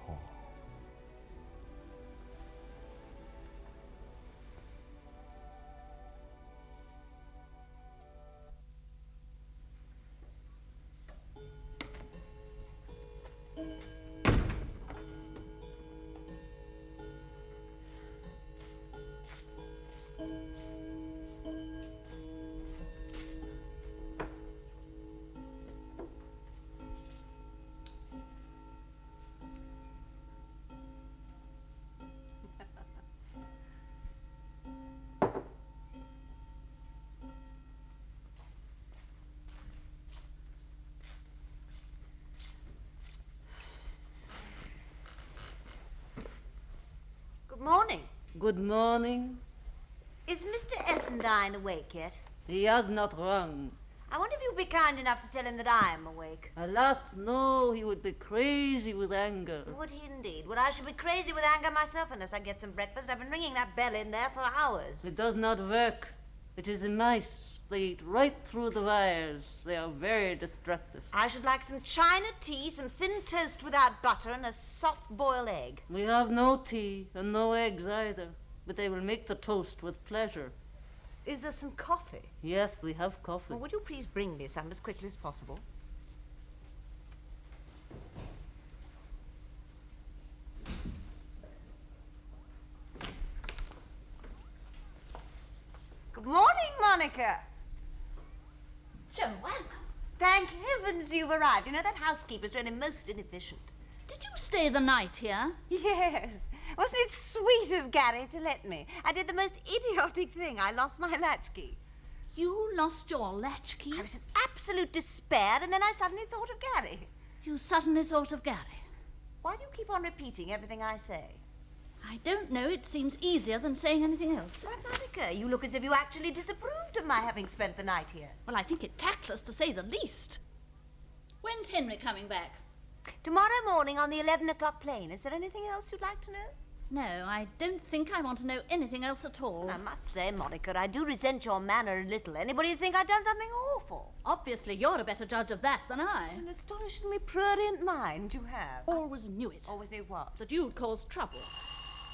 Hall. Good morning. Good morning. Is Mr. Essendine awake yet? He has not rung. I wonder if you'd be kind enough to tell him that I am awake. Alas, no, he would be crazy with anger. Would he indeed? Well, I should be crazy with anger myself unless I get some breakfast. I've been ringing that bell in there for hours. It does not work. It is the mice. They eat right through the wires. They are very destructive. I should like some China tea, some thin toast without butter, and a soft-boiled egg. We have no tea and no eggs either, but they will make the toast with pleasure. Is there some coffee? Yes, we have coffee. Well, would you please bring me some as quickly as possible? Good morning, Monica. Joanna, Thank heavens you've arrived. You know, that housekeeper's really most inefficient. did you stay the night here? Yes. Wasn't it sweet of Garry to let me? I did the most idiotic thing. I lost my latchkey. You lost your latchkey? I was in absolute despair, and then I suddenly thought of Garry. You suddenly thought of Garry? Why do you keep on repeating everything I say? I don't know. It seems easier than saying anything else. Why, Monica, you look as if you actually disapproved of my having spent the night here. Well, I think it tactless to say the least. When's Henry coming back? Tomorrow morning on the 11 o'clock plane. Is there anything else you'd like to know? No, I don't think I want to know anything else at all. I must say, Monica, I do resent your manner a little. Anybody would think I'd done something awful. Obviously, you're a better judge of that than I. An astonishingly prurient mind you have. Always knew it. Always knew what? That you'd cause trouble.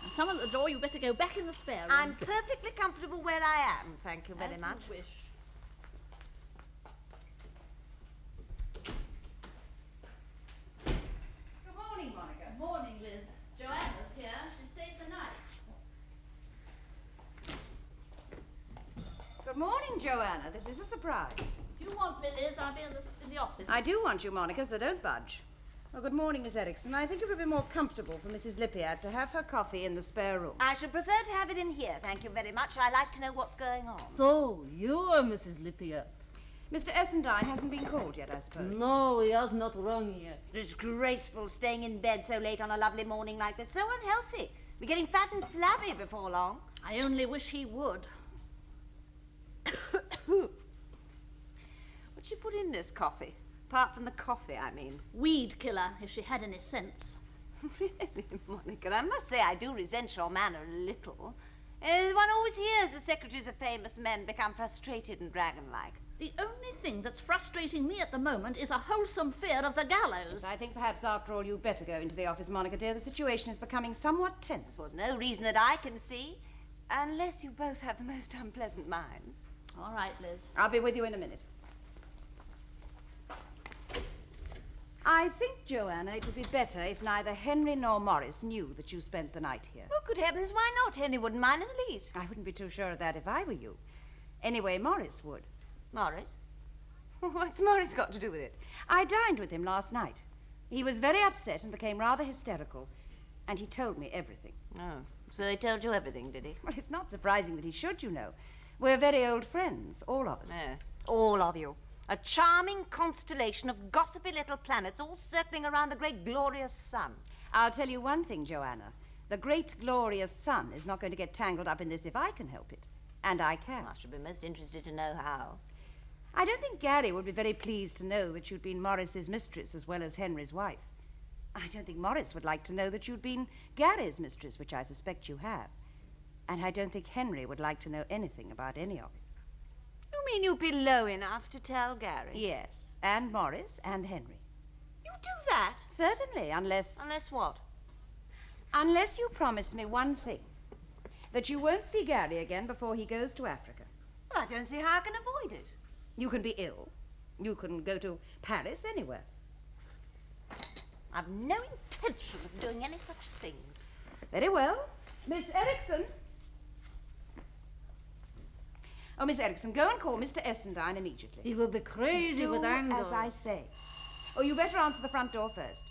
And someone at the door, you better go back in the spare room. I'm perfectly comfortable where I am, thank you very As much. you wish. Good morning, Monica. Morning, Liz. Joanna's here. She stayed the night. Good morning, Joanna. This is a surprise. If you want me, Liz, I'll be in the office. I do want you, Monica, so don't budge. Well, good morning, Miss Erickson. I think it would be more comfortable for Mrs. Lippiat to have her coffee in the spare room. I should prefer to have it in here, thank you very much. I like to know what's going on. So, you are Mrs. Lippiat? Mr. Essendine hasn't been called yet, I suppose. No, he has not rung yet. Disgraceful staying in bed so late on a lovely morning like this. So unhealthy. We're getting fat and flabby before long. I only wish he would. What'd she put in this coffee? Apart from the coffee, I mean. Weed killer, if she had any sense. Really, Monica, I must say I do resent your manner a little. One always hears the secretaries of famous men become frustrated and dragon-like. The only thing that's frustrating me at the moment is a wholesome fear of the gallows. I think perhaps after all you'd better go into the office, Monica, dear. The situation is becoming somewhat tense. For no reason that I can see, unless you both have the most unpleasant minds. All right, Liz. I'll be with you in a minute. I think, Joanna, it would be better if neither Henry nor Morris knew that you spent the night here. Oh, good heavens, why not? Henry wouldn't mind in the least. I wouldn't be too sure of that if I were you. Anyway, Morris would. Morris? What's Morris got to do with it? I dined with him last night. He was very upset and became rather hysterical, and he told me everything. Oh, so he told you everything, did he? Well, it's not surprising that he should, you know. We're very old friends, all of us. Yes, all of you. A charming constellation of gossipy little planets all circling around the great glorious sun. I'll tell you one thing, Joanna. The great glorious sun is not going to get tangled up in this if I can help it. And I can. I should be most interested to know how. I don't think Garry would be very pleased to know that you'd been Morris's mistress as well as Henry's wife. I don't think Morris would like to know that you'd been Garry's mistress, which I suspect you have. And I don't think Henry would like to know anything about any of it. You mean you'd be low enough to tell Garry? Yes, and Morris and Henry. You do that? Certainly, unless... Unless what? Unless you promise me one thing. That you won't see Garry again before he goes to Africa. Well, I don't see how I can avoid it. You can be ill. You can go to Paris, anywhere. I've no intention of doing any such things. Very well. Miss Erickson. Oh, Miss Erickson, go and call Mr. Essendine immediately. He will be crazy Do with anger. as I say. Oh, you better answer the front door first.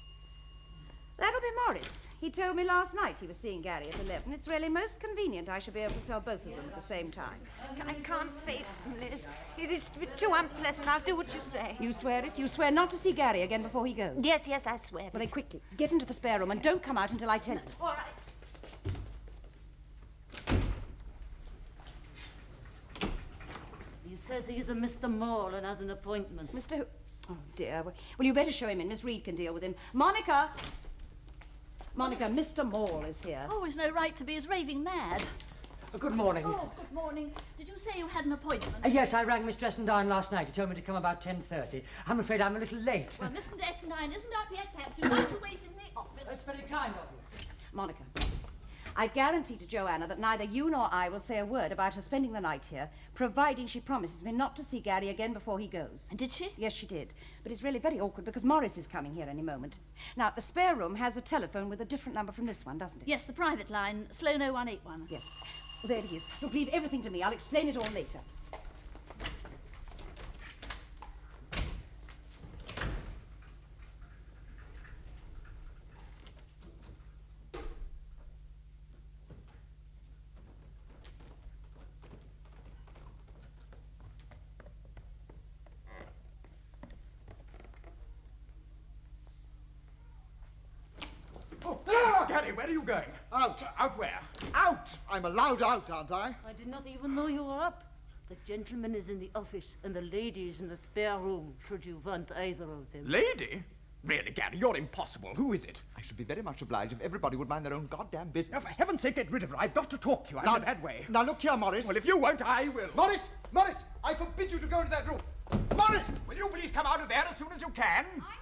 That'll be Morris. He told me last night he was seeing Garry at 11. It's really most convenient I should be able to tell both of them at the same time. I can't face him, Liz. It's too unpleasant. I'll do what you say. You swear it? You swear not to see Garry again before he goes? Yes, yes, I swear. Well, then quickly, get into the spare room and don't come out until I tell you. All right. He says he's a Mr. Maule and has an appointment. Mr. Who? Oh, dear. Well, you better show him in. Miss Reed can deal with him. Monica! Monica, Mr. Maule is here. Oh, he's no right to be as raving mad. Good morning. Oh, good morning. Did you say you had an appointment? Yes, I rang Mr. Essendine last night. He told me to come about 10:30. I'm afraid I'm a little late. Well, Mr. Essendine isn't up yet. Perhaps you'd like to wait in the office. That's very kind of you. Monica, I've guaranteed to Joanna that neither you nor I will say a word about her spending the night here, providing she promises me not to see Garry again before he goes. And did she? Yes, she did. But it's really very awkward because Morris is coming here any moment. Now, the spare room has a telephone with a different number from this one, doesn't it? Yes, the private line, Sloan 0181. Yes. Well, there it is. Look, leave everything to me. I'll explain it all later. Garry, where are you going? Out. Out where? Out! I'm allowed out, aren't I? I did not even know you were up. The gentleman is in the office and the lady is in the spare room, should you want either of them. Lady? Really, Garry, you're impossible. Who is it? I should be very much obliged if everybody would mind their own goddamn Now, business. for heaven's sake, get rid of her. I've got to talk to you. I'm in a bad way. Now, look here, Morris. Well, if you won't, I will. Morris! Morris! I forbid you to go into that room! Morris! Will you please come out of there as soon as you can? I'm coming.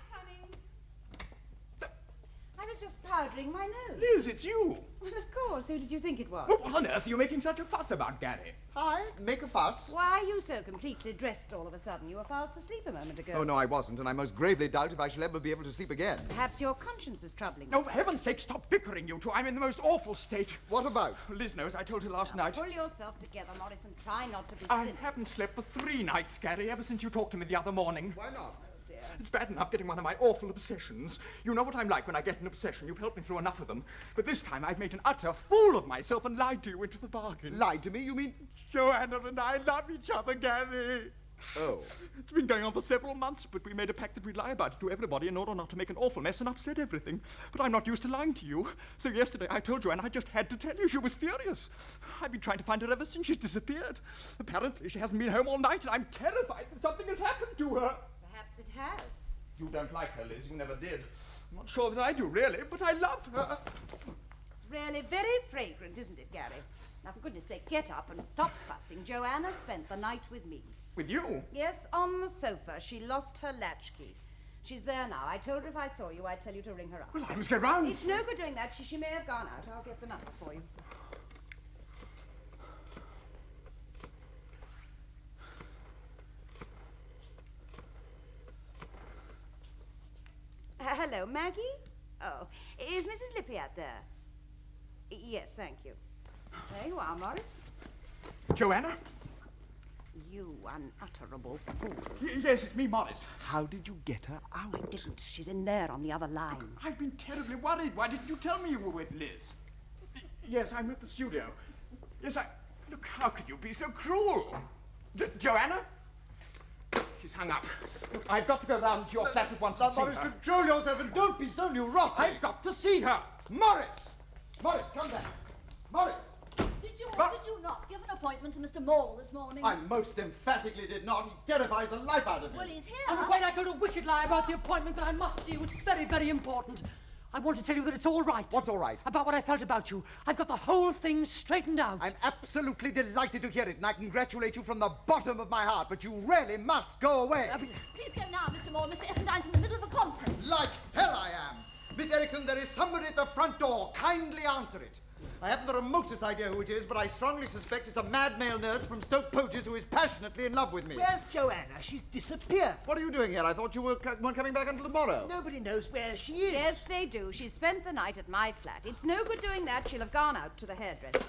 I was just powdering my nose. Liz, it's you. Well, of course. Who did you think it was? What on earth are you making such a fuss about, Garry? I make a fuss. Why are you so completely dressed all of a sudden? You were fast asleep a moment ago. Oh, no, I wasn't, and I most gravely doubt if I shall ever be able to sleep again. Perhaps your conscience is troubling you. No, for heaven's sake, stop bickering, you two. I'm in the most awful state. What about? Liz knows I told her last night. Pull yourself together, Morris, and try not to be I silly. haven't slept for 3 nights, Garry, ever since you talked to me the other morning. Why not? It's bad enough getting one of my awful obsessions. You know what I'm like when I get an obsession. You've helped me through enough of them. But this time I've made an utter fool of myself and lied to you into the bargain. Lied to me? You mean... Joanna and I love each other, Garry. Oh. It's been going on for several months, but we made a pact that we'd lie about it to everybody in order not to make an awful mess and upset everything. But I'm not used to lying to you. So yesterday I told Joanna I just had to tell you. She was furious. I've been trying to find her ever since she's disappeared. Apparently she hasn't been home all night, and I'm terrified that something has happened to her. Perhaps it has. You don't like her, Liz. You never did. I'm not sure that I do, really, but I love her. It's really very fragrant, isn't it, Garry? Now, for goodness sake, get up and stop fussing. Joanna spent the night with me. With you? Yes, on the sofa. She lost her latchkey. She's there now. I told her if I saw you, I'd tell you to ring her up. Well, I must get round. It's no good doing that. She may have gone out. I'll get the number for you. Hello, Maggie? Oh, is Mrs. Lippiat there? Yes, thank you. There you are, Morris. Joanna? You unutterable fool. Yes, it's me, Morris. How did you get her out? I didn't. She's in there on the other line. I've been terribly worried. Why didn't you tell me you were with Liz? Yes, I'm at the studio. Yes, Look, how could you be so cruel? Joanna? She's hung up. Look, I've got to go round to your flat at once and see Morris, her. control yourself and don't be so neurotic. I've got to see her. Morris! Morris, come back. Morris! Did you not give an appointment to Mr. Maule this morning? I most emphatically did not. He terrifies the life out of me. Well, he's here. I'm afraid I told a wicked lie about the appointment, but I must see you. It's very, very important. I want to tell you that it's all right. What's all right? About what I felt about you. I've got the whole thing straightened out. I'm absolutely delighted to hear it, and I congratulate you from the bottom of my heart, but you really must go away. Please go now, Mr. Maule. Mr. Essendine's in the middle of a conference. Like hell I am. Miss Erickson, there is somebody at the front door. Kindly answer it. I haven't the remotest idea who it is, but I strongly suspect it's a mad male nurse from Stoke Poges who is passionately in love with me. Where's Joanna? She's disappeared. What are you doing here? I thought you weren't coming back until tomorrow. Nobody knows where she is. Yes, they do. She spent the night at my flat. It's no good doing that. She'll have gone out to the hairdresser.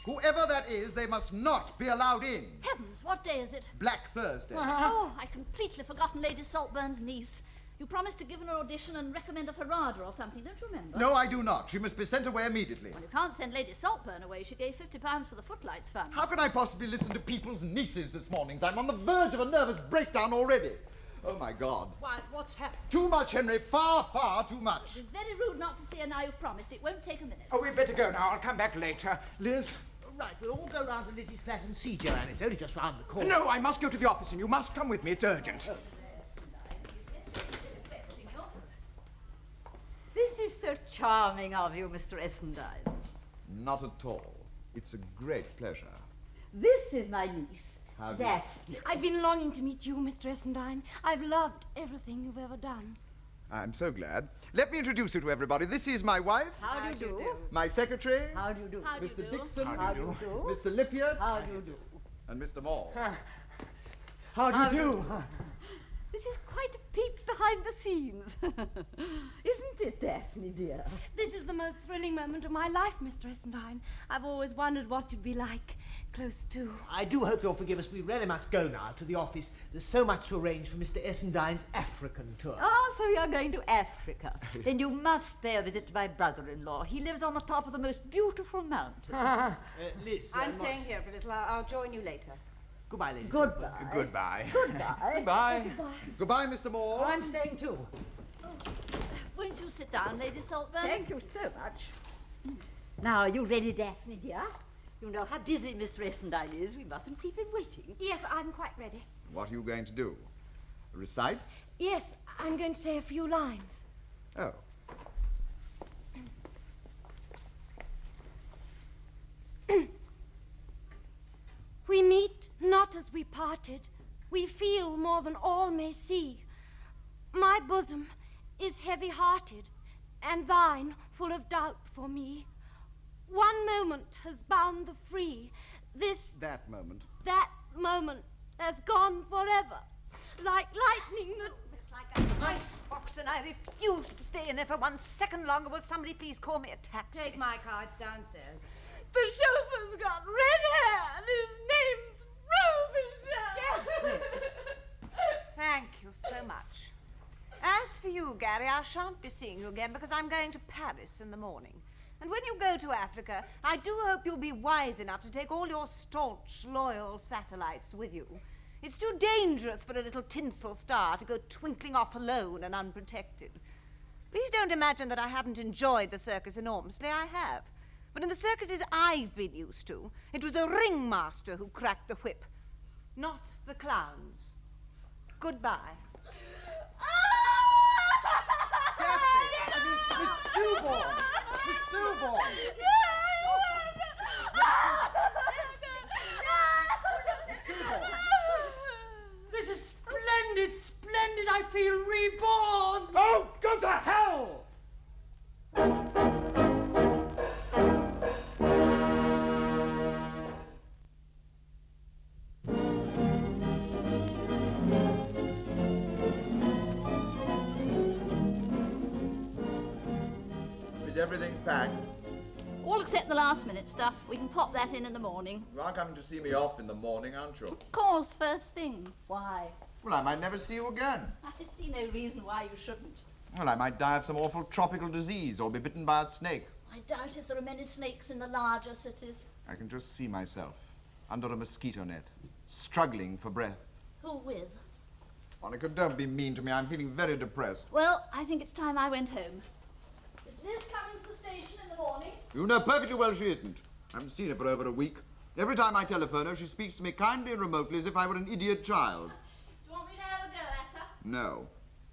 Whoever that is, they must not be allowed in. Heavens, what day is it? Black Thursday. Oh, I'd completely forgotten Lady Saltburn's niece. You promised to give her an audition and recommend a Farada or something, don't you remember? No, I do not. She must be sent away immediately. Well, you can't send Lady Saltburn away. She gave £50 for the Footlights Fund. How can I possibly listen to people's nieces this morning? I'm on the verge of a nervous breakdown already. Oh, my God. Why, what's happened? Too much, Henry. Far, far too much. It's very rude not to see her now you've promised. It won't take a minute. Oh, we'd better go now. I'll come back later. Liz? Right, we'll all go round to Lizzie's flat and see Joanna. It's only just round the corner. No, I must go to the office and you must come with me. It's urgent. This is so charming of you, Mr. Essendine. Not at all. It's a great pleasure. This is my niece, How do you- Daphne. I've been longing to meet you, Mr. Essendine. I've loved everything you've ever done. I'm so glad. Let me introduce you to everybody. This is my wife, How do you do? my secretary, How do you do? How do you Mr. do? Dixon, How do you do? Mr. Lippiott, How do you do? and Mr. Maule. How do you do? This is quite a peep behind the scenes. Isn't it, Daphne, dear? This is the most thrilling moment of my life, Mr. Essendine. I've always wondered what you'd be like, close to. I do hope you'll forgive us. We really must go now to the office. There's so much to arrange for Mr. Essendine's African tour. Ah, so you're going to Africa. Then you must pay a visit to my brother-in-law. He lives on the top of the most beautiful mountain. Liz, I'm staying here for a little. I'll join you later. Goodbye, ladies. Goodbye. Goodbye. Goodbye. Goodbye. Goodbye, Mr. Maule. I'm staying too. Won't you sit down, Lady Saltburn? Thank you so much. Now, are you ready, Daphne, dear? You know how busy Mr. Essendine is. We mustn't keep him waiting. Yes, I'm quite ready. What are you going to do? Recite? Yes, I'm going to say a few lines. Oh. We meet not as we parted. We feel more than all may see. My bosom is heavy-hearted, and thine full of doubt for me. One moment has bound the free. That moment. That moment has gone forever. Like lightning that... It's like a ice box, and I refuse to stay in there for 1 second longer. Will somebody please call me a taxi? Take my car. It's downstairs. The chauffeur's got red hair, and his name's Frobisher. Thank you so much. As for you, Garry, I shan't be seeing you again because I'm going to Paris in the morning. And when you go to Africa, I do hope you'll be wise enough to take all your staunch, loyal satellites with you. It's too dangerous for a little tinsel star to go twinkling off alone and unprotected. Please don't imagine that I haven't enjoyed the circus enormously. I have. But in the circuses I've been used to, it was the ringmaster who cracked the whip, not the clowns. Goodbye. Miss Stillborn! Miss Stillborn! This is splendid, splendid. I feel reborn. Oh, go to hell! Is everything packed? All except the last-minute stuff. We can pop that in the morning. You are coming to see me off in the morning, aren't you? Of course, first thing. Why? Well, I might never see you again. I see no reason why you shouldn't. Well, I might die of some awful tropical disease or be bitten by a snake. I doubt if there are many snakes in the larger cities. I can just see myself under a mosquito net, struggling for breath. Who with? Monica, don't be mean to me. I'm feeling very depressed. Well, I think it's time I went home. Is Liz coming to the station in the morning? You know perfectly well she isn't. I haven't seen her for over a week. Every time I telephone her, she speaks to me kindly and remotely as if I were an idiot child. Do you want me to have a go at her? No.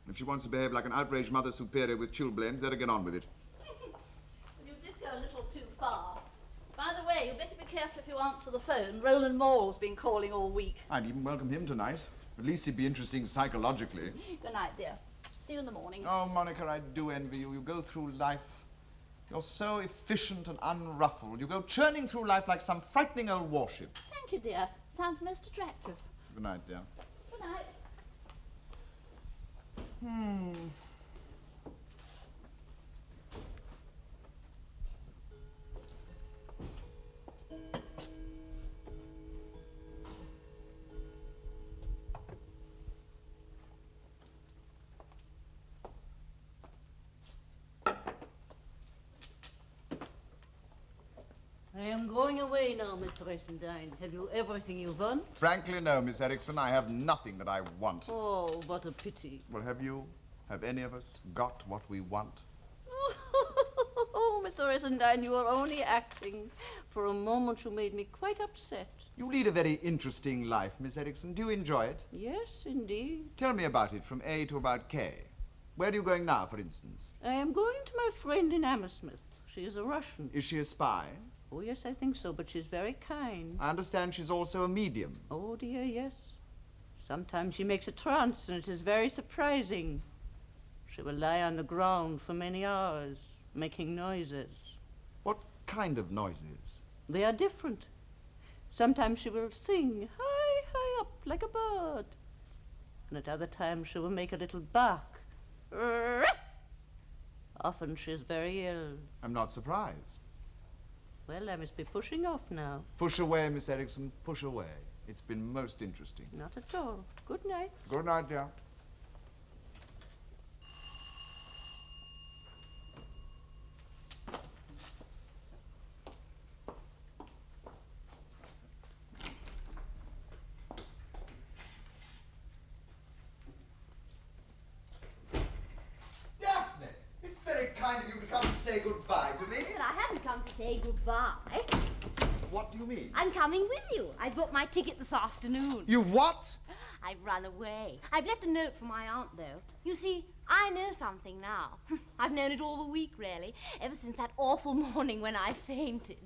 If she wants to behave like an outraged mother superior with chilblains, let her get on with it. Well, you did go a little too far. By the way, you better be careful if you answer the phone. Roland Maule's been calling all week. I'd even welcome him tonight. At least he'd be interesting psychologically. Good night, dear. See you in the morning. Oh, Monica, I do envy you. You go through life. You're so efficient and unruffled. You go churning through life like some frightening old warship. Thank you, dear. Sounds most attractive. Good night, dear. Good night. I am going away now, Mr. Essendine. Have you everything you want? Frankly, no, Miss Erickson. I have nothing that I want. Oh, what a pity. Well, have you? Have any of us got what we want? Oh, Mr. Essendine, you are only acting. For a moment you made me quite upset. You lead a very interesting life, Miss Erickson. Do you enjoy it? Yes, indeed. Tell me about it, from A to about K. Where are you going now, for instance? I am going to my friend in Hammersmith. She is a Russian. Is she a spy? Oh, yes, I think so, but she's very kind. I understand she's also a medium. Oh, dear, yes. Sometimes she makes a trance, and it is very surprising. She will lie on the ground for many hours, making noises. What kind of noises? They are different. Sometimes she will sing high, high up like a bird. And at other times she will make a little bark. Often she is very ill. I'm not surprised. Well, I must be pushing off now. Push away, Miss Erickson, push away. It's been most interesting. Not at all. Good night. Good night, dear. Daphne, it's very kind of you to come and say goodbye to me. But I haven't come to say goodbye. What do you mean? I'm coming with you. I bought my ticket this afternoon. You what? I've run away. I've left a note for my aunt, though. You see, I know something now. I've known it all the week, really, ever since that awful morning when I fainted.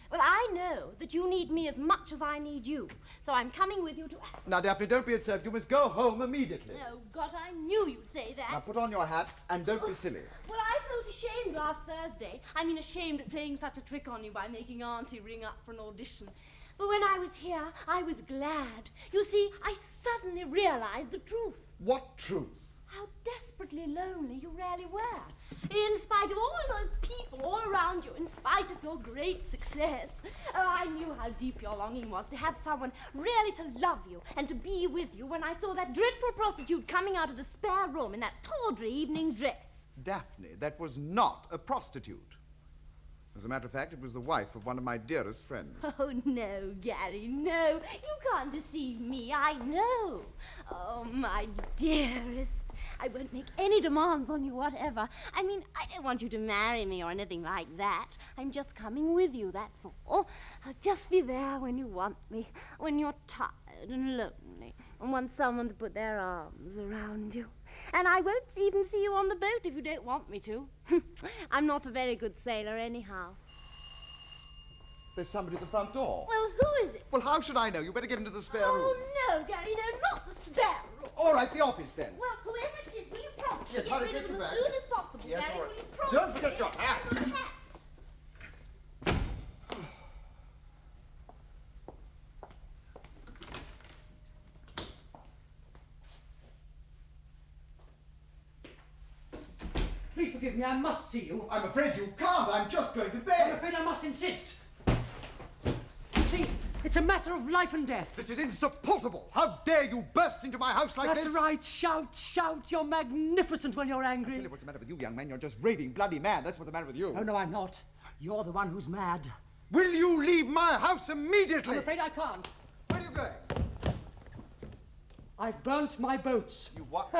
Well, I know that you need me as much as I need you, so I'm coming with you to act. Now, Daphne, don't be absurd. You must go home immediately. Oh, God, I knew you'd say that. Now, put on your hat and don't be silly. Well, I felt ashamed last Thursday. I mean, ashamed at playing such a trick on you by making Auntie ring up for an audition. But when I was here, I was glad. You see, I suddenly realized the truth. What truth? How desperately lonely you really were. In spite of all those people all around you, in spite of your great success. Oh, I knew how deep your longing was to have someone really to love you and to be with you when I saw that dreadful prostitute coming out of the spare room in that tawdry evening dress. Daphne, that was not a prostitute. As a matter of fact, it was the wife of one of my dearest friends. Oh, no, Garry, no. You can't deceive me, I know. Oh, my dearest. I won't make any demands on you whatever. I mean, I don't want you to marry me or anything like that. I'm just coming with you, that's all. I'll just be there when you want me, when you're tired and lonely, and want someone to put their arms around you. And I won't even see you on the boat if you don't want me to. I'm not a very good sailor anyhow. There's somebody at the front door. Well, who is it? Well, how should I know? You better get into the spare room. Oh, no, Garry, no, not the spare room. All right, the office then. Well, whoever it is, will you promise Yes, to hurry, get rid take of them your as bag. soon as possible, Yes, Garry? all right. Will you promise Don't forget your me? hat. My hat. Please forgive me, I must see you. I'm afraid you can't. I'm just going to I'm bed. afraid I must insist. See, it's a matter of life and death. This is insupportable. How dare you burst into my house like That's this? right. Shout, shout. You're magnificent when you're angry. Tell you what's the matter with you, young man. You're just raving bloody mad. That's what's the matter with you. Oh, no, I'm not. You're the one who's mad. Will you leave my house immediately? I'm afraid I can't. Where are you going? I've burnt my boats. You what?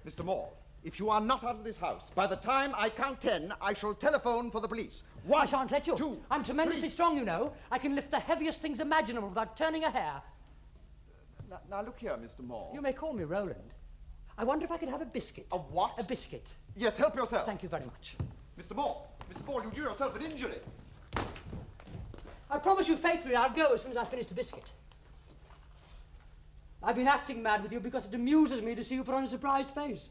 Mr. Maule, if you are not out of this house, by the time I count 10, I shall telephone for the police. I shan't let you. 2, I'm tremendously 3. strong, you know. I can lift the heaviest things imaginable without turning a hair. Now look here, Mr. Maule. You may call me Roland. I wonder if I could have a biscuit. A what? A biscuit. Yes, help yourself. Thank you very much. Mr. Maule, you do yourself an injury. I promise you faithfully I'll go as soon as I finish the biscuit. I've been acting mad with you because it amuses me to see you put on a surprised face.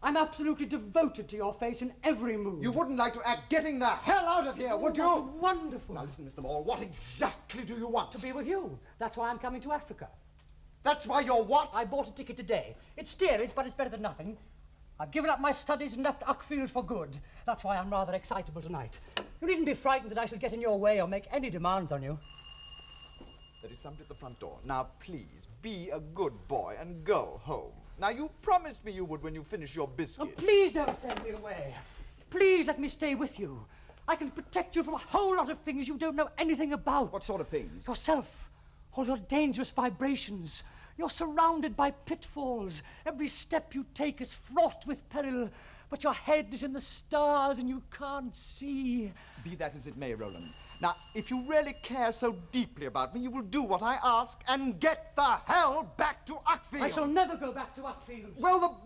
I'm absolutely devoted to your face in every move. You wouldn't like to act getting the hell out of here, would you? That's wonderful. Now listen, Mr. Maule, what exactly do you want? To be with you. That's why I'm coming to Africa. That's why you're what? I bought a ticket today. It's steerage, but it's better than nothing. I've given up my studies and left Uckfield for good. That's why I'm rather excitable tonight. You needn't be frightened that I shall get in your way or make any demands on you. There is somebody at the front door. Now, please, be a good boy and go home. Now, you promised me you would when you finish your biscuit. Oh, please don't send me away. Please let me stay with you. I can protect you from a whole lot of things you don't know anything about. What sort of things? Yourself. All your dangerous vibrations. You're surrounded by pitfalls. Every step you take is fraught with peril. But your head is in the stars and you can't see. Be that as it may, Roland. Now, if you really care so deeply about me, you will do what I ask and get the hell back to Uckfield. I shall never go back to Uckfield. Well,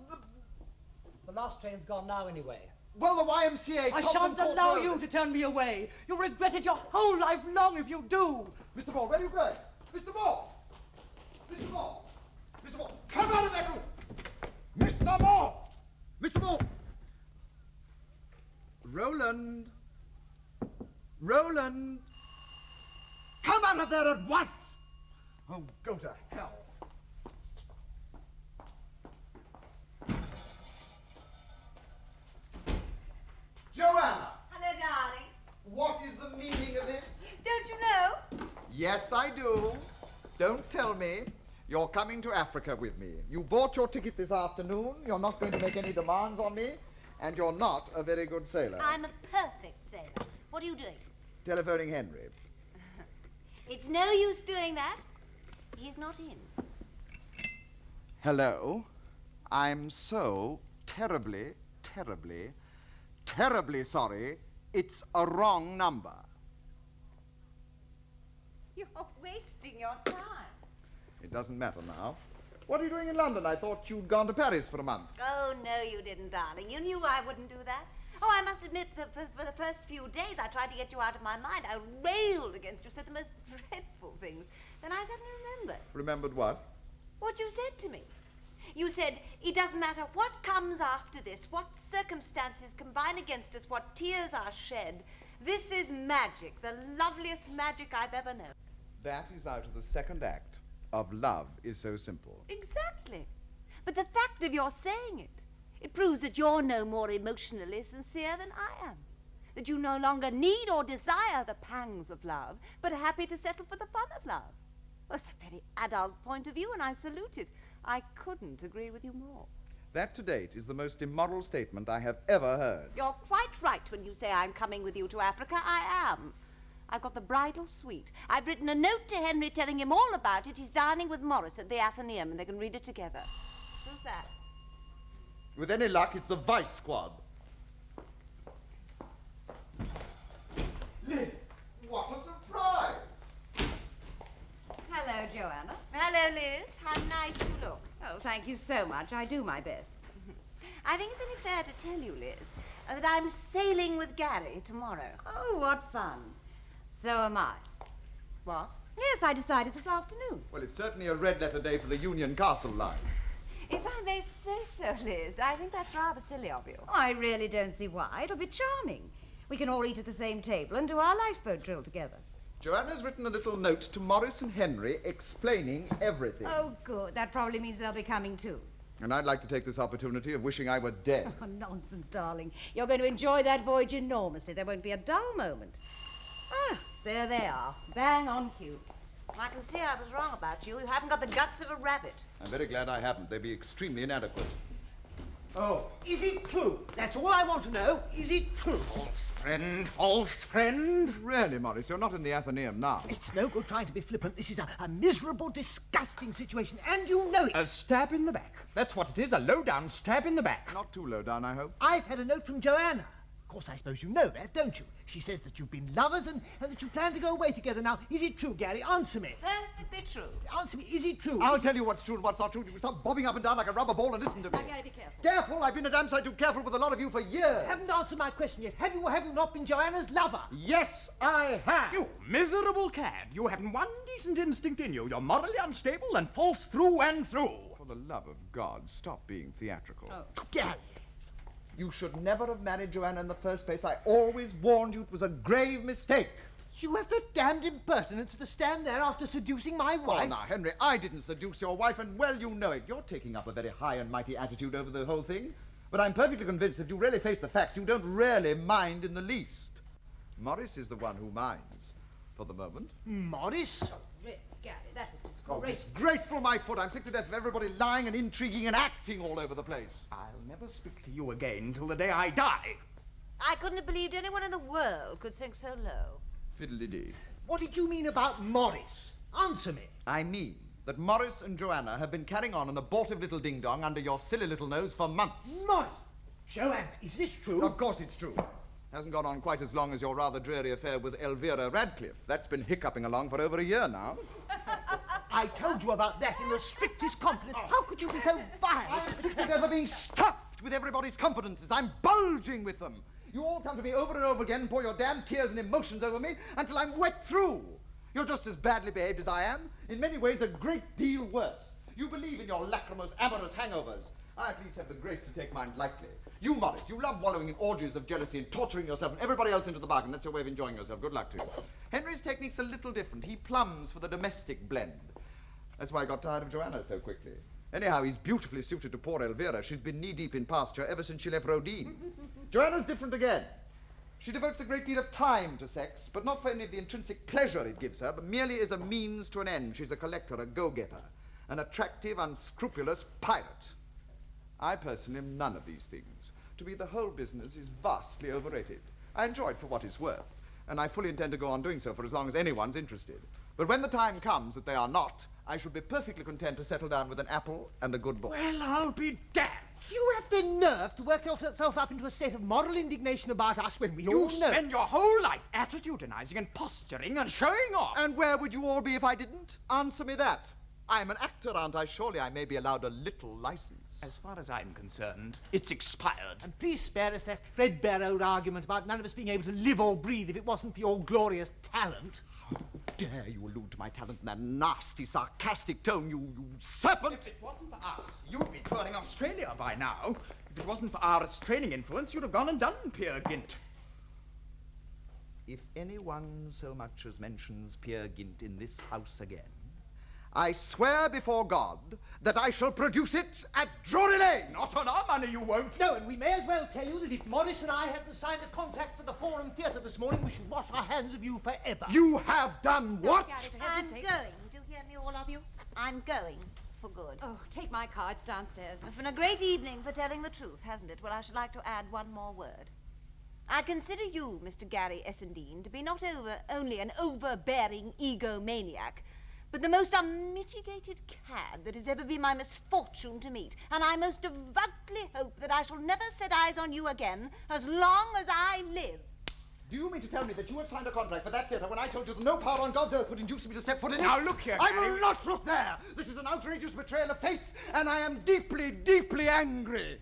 The last train's gone now anyway. Well, the YMCA... I shan't allow you to turn me away. You'll regret it your whole life long if you do. Mr. Maule, where are you going? Mr. Maule! Mr. Maule! Mr. Maule, come out of that room! Mr. Maule! Mr. Maule! Roland! Roland! Come out of there at once! Oh, go to hell. Joanna! Hello, darling. What is the meaning of this? Don't you know? Yes, I do. Don't tell me. You're coming to Africa with me. You bought your ticket this afternoon. You're not going to make any demands on me. And you're not a very good sailor. I'm a perfect sailor. What are you doing? Telephoning Henry. It's no use doing that. He's not in. Hello. I'm so terribly sorry. It's a wrong number. You're wasting your time. It doesn't matter now. What are you doing in London? I thought you'd gone to Paris for a month. Oh, no, you didn't, darling. You knew I wouldn't do that. Oh, I must admit that for the first few days I tried to get you out of my mind. I railed against you, said the most dreadful things. Then I suddenly remembered. Remembered what? What you said to me. You said, it doesn't matter what comes after this, what circumstances combine against us, what tears are shed. This is magic, the loveliest magic I've ever known. That is out of the second act of Love is So Simple. Exactly. But the fact of your saying it, it proves that you're no more emotionally sincere than I am. That you no longer need or desire the pangs of love, but are happy to settle for the fun of love. Well, it's a very adult point of view, and I salute it. I couldn't agree with you more. That to date is the most immoral statement I have ever heard. You're quite right when you say I'm coming with you to Africa. I am. I've got the bridal suite. I've written a note to Henry telling him all about it. He's dining with Morris at the Athenaeum, and they can read it together. Who's that? With any luck, it's the Vice Squad. Liz, what a surprise! Hello, Joanna. Hello, Liz. How nice you look. Oh, thank you so much. I do my best. I think it's only fair to tell you, Liz, that I'm sailing with Garry tomorrow. Oh, what fun. So am I. What? Yes, I decided this afternoon. Well, it's certainly a red letter day for the Union Castle line. If I may say so, Liz, I think that's rather silly of you. Oh, I really don't see why. It'll be charming. We can all eat at the same table and do our lifeboat drill together. Joanna's written a little note to Morris and Henry explaining everything. Oh, good. That probably means they'll be coming too. And I'd like to take this opportunity of wishing I were dead. Oh, nonsense, darling. You're going to enjoy that voyage enormously. There won't be a dull moment. Ah, there they are. Bang on cue. I can see I was wrong about you. You haven't got the guts of a rabbit. I'm very glad I haven't. They'd be extremely inadequate. Oh. Is it true? That's all I want to know. Is it true? False friend. Really, Morris, you're not in the Athenaeum now. It's no good trying to be flippant. This is a miserable, disgusting situation, and you know it. A stab in the back. That's what it is, a low-down stab in the back. Not too low down, I hope. I've had a note from Joanna. Of course, I suppose you know that, don't you? She says that you've been lovers and that you plan to go away together. Now, is it true, Garry? Answer me. Perfectly true. Answer me, is it true? I'll tell you what's true and what's not true. You stop bobbing up and down like a rubber ball and listen to me. Now, Garry, be careful. Careful! I've been a damn sight too careful with a lot of you for years. You haven't answered my question yet. Have you or have you not been Joanna's lover? Yes, I have. You miserable cad. You haven't one decent instinct in you. You're morally unstable and false through and through. For the love of God, stop being theatrical. Garry. You should never have married Joanna in the first place. I always warned you it was a grave mistake. You have the damned impertinence to stand there after seducing my wife. Oh, now, Henry, I didn't seduce your wife, and well, you know it. You're taking up a very high and mighty attitude over the whole thing. But I'm perfectly convinced if you really face the facts, you don't really mind in the least. Morris is the one who minds, for the moment. Morris? Garry, that was Oh, disgraceful. disgraceful, my foot. I'm sick to death of everybody lying and intriguing and acting all over the place. I'll never speak to you again till the day I die. I couldn't have believed anyone in the world could sink so low. Fiddly-dee. What did you mean about Morris? Answer me. I mean that Morris and Joanna have been carrying on an abortive little ding-dong under your silly little nose for months. Morris! Joanna, is this true? Of course it's true. Hasn't gone on quite as long as your rather dreary affair with Elvira Radcliffe. That's been hiccuping along for over a year now. I told you about that in the strictest confidence. How could you be so vile? I'm sick to death of being stuffed with everybody's confidences. I'm bulging with them. You all come to me over and over again and pour your damn tears and emotions over me until I'm wet through. You're just as badly behaved as I am. In many ways, a great deal worse. You believe in your lachrymose, amorous hangovers. I at least have the grace to take mine lightly. You, Morris, you love wallowing in orgies of jealousy and torturing yourself and everybody else into the bargain. That's your way of enjoying yourself. Good luck to you. Henry's technique's a little different. He plumbs for the domestic blend. That's why I got tired of Joanna so quickly. Anyhow, he's beautifully suited to poor Elvira. She's been knee-deep in pasture ever since she left Rodin. Joanna's different again. She devotes a great deal of time to sex, but not for any of the intrinsic pleasure it gives her, but merely as a means to an end. She's a collector, a go-getter, an attractive, unscrupulous pirate. I personally am none of these things. To me, the whole business is vastly overrated. I enjoy it for what it's worth, and I fully intend to go on doing so for as long as anyone's interested. But when the time comes that they are not, I should be perfectly content to settle down with an apple and a good book. Well, I'll be damned. You have the nerve to work yourself up into a state of moral indignation about us when we all You know... spend your whole life attitudinizing and posturing and showing off. And where would you all be if I didn't? Answer me that. I'm an actor, aren't I? Surely I may be allowed a little license. As far as I'm concerned, it's expired. And please spare us that threadbare old argument about none of us being able to live or breathe if it wasn't for your glorious talent. How dare you allude to my talent in that nasty, sarcastic tone, you serpent! If it wasn't for us, you'd be touring Australia by now. If it wasn't for our restraining influence, you'd have gone and done Peer Gynt. If anyone so much as mentions Peer Gynt in this house again, I swear before God that I shall produce it at Drury Lane. Not on our money, you won't. No, and we may as well tell you that if Morris and I hadn't signed a contract for the Forum Theatre this morning, we should wash our hands of you forever. You have done what? Garry, for I'm heaven's going. sake. Do you hear me, all of you? I'm going for good. Oh, take my car. It's downstairs. It's been a great evening for telling the truth, hasn't it? Well, I should like to add one more word. I consider you, Mr. Garry Essendine, to be not only an overbearing egomaniac, but the most unmitigated cad that has ever been my misfortune to meet. And I most devoutly hope that I shall never set eyes on you again as long as I live. Do you mean to tell me that you had signed a contract for that theatre when I told you that no power on God's earth would induce me to step foot in it? Now, look here, I Garry. will not look there! This is an outrageous betrayal of faith, and I am deeply, deeply angry.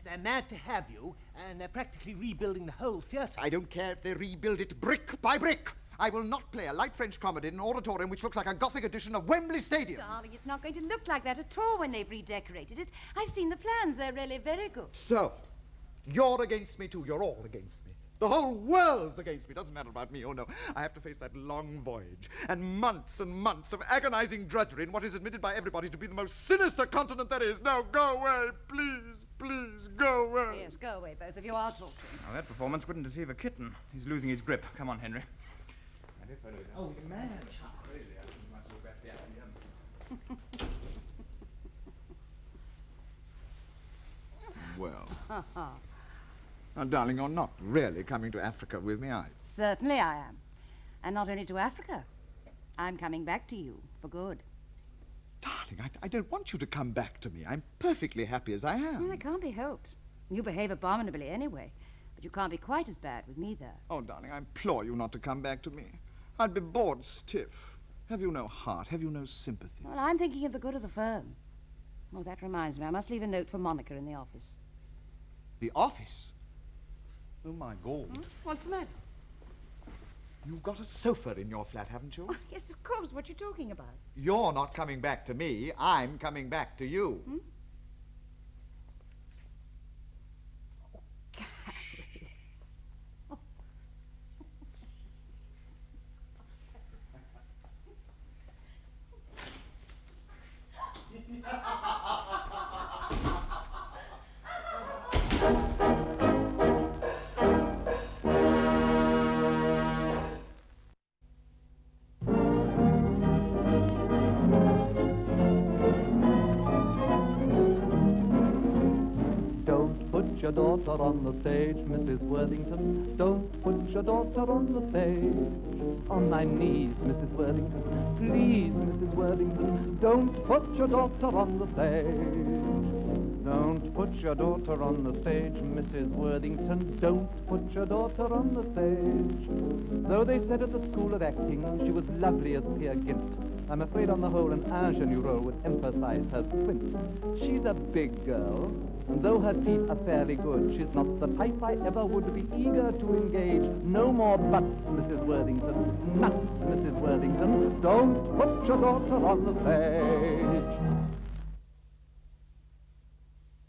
They're mad to have you, and they're practically rebuilding the whole theatre. I don't care if they rebuild it brick by brick. I will not play a light French comedy in an auditorium which looks like a Gothic edition of Wembley Stadium. Darling, it's not going to look like that at all when they've redecorated it. I've seen the plans. They're really very good. So, you're against me too. You're all against me. The whole world's against me. Doesn't matter about me, oh no. I have to face that long voyage and months of agonizing drudgery in what is admitted by everybody to be the most sinister continent there is. Now go away, please, please, go away. Yes, go away, both of you. I'll talk to him. Now, that performance wouldn't deceive a kitten. He's losing his grip. Come on, Henry. Oh, man. Well. Now, darling, you're not really coming to Africa with me, are you? Certainly I am. And not only to Africa. I'm coming back to you for good. Darling, I don't want you to come back to me. I'm perfectly happy as I am. Well, it can't be helped. You behave abominably anyway. But you can't be quite as bad with me there. Oh, darling, I implore you not to come back to me. I'd be bored stiff. Have you no heart? Have you no sympathy? Well, I'm thinking of the good of the firm. Oh, that reminds me. I must leave a note for Monica in the office. The office? Oh, my God. What's the matter? You've got a sofa in your flat, haven't you? Oh, yes, of course. What are you talking about? You're not coming back to me. I'm coming back to you. Your daughter on the stage, Mrs. Worthington. Don't put your daughter on the stage. On my knees, Mrs. Worthington. Please, Mrs. Worthington, don't put your daughter on the stage. Don't put your daughter on the stage, Mrs. Worthington. Don't put your daughter on the stage. Though they said at the School of Acting she was lovely as Peer Gynt, I'm afraid on the whole an ingenue role would emphasize her squint. She's a big girl, and though her teeth are fairly good, she's not the type I ever would be eager to engage. No more buts, Mrs. Worthington. Nuts, Mrs. Worthington. Don't put your daughter on the stage.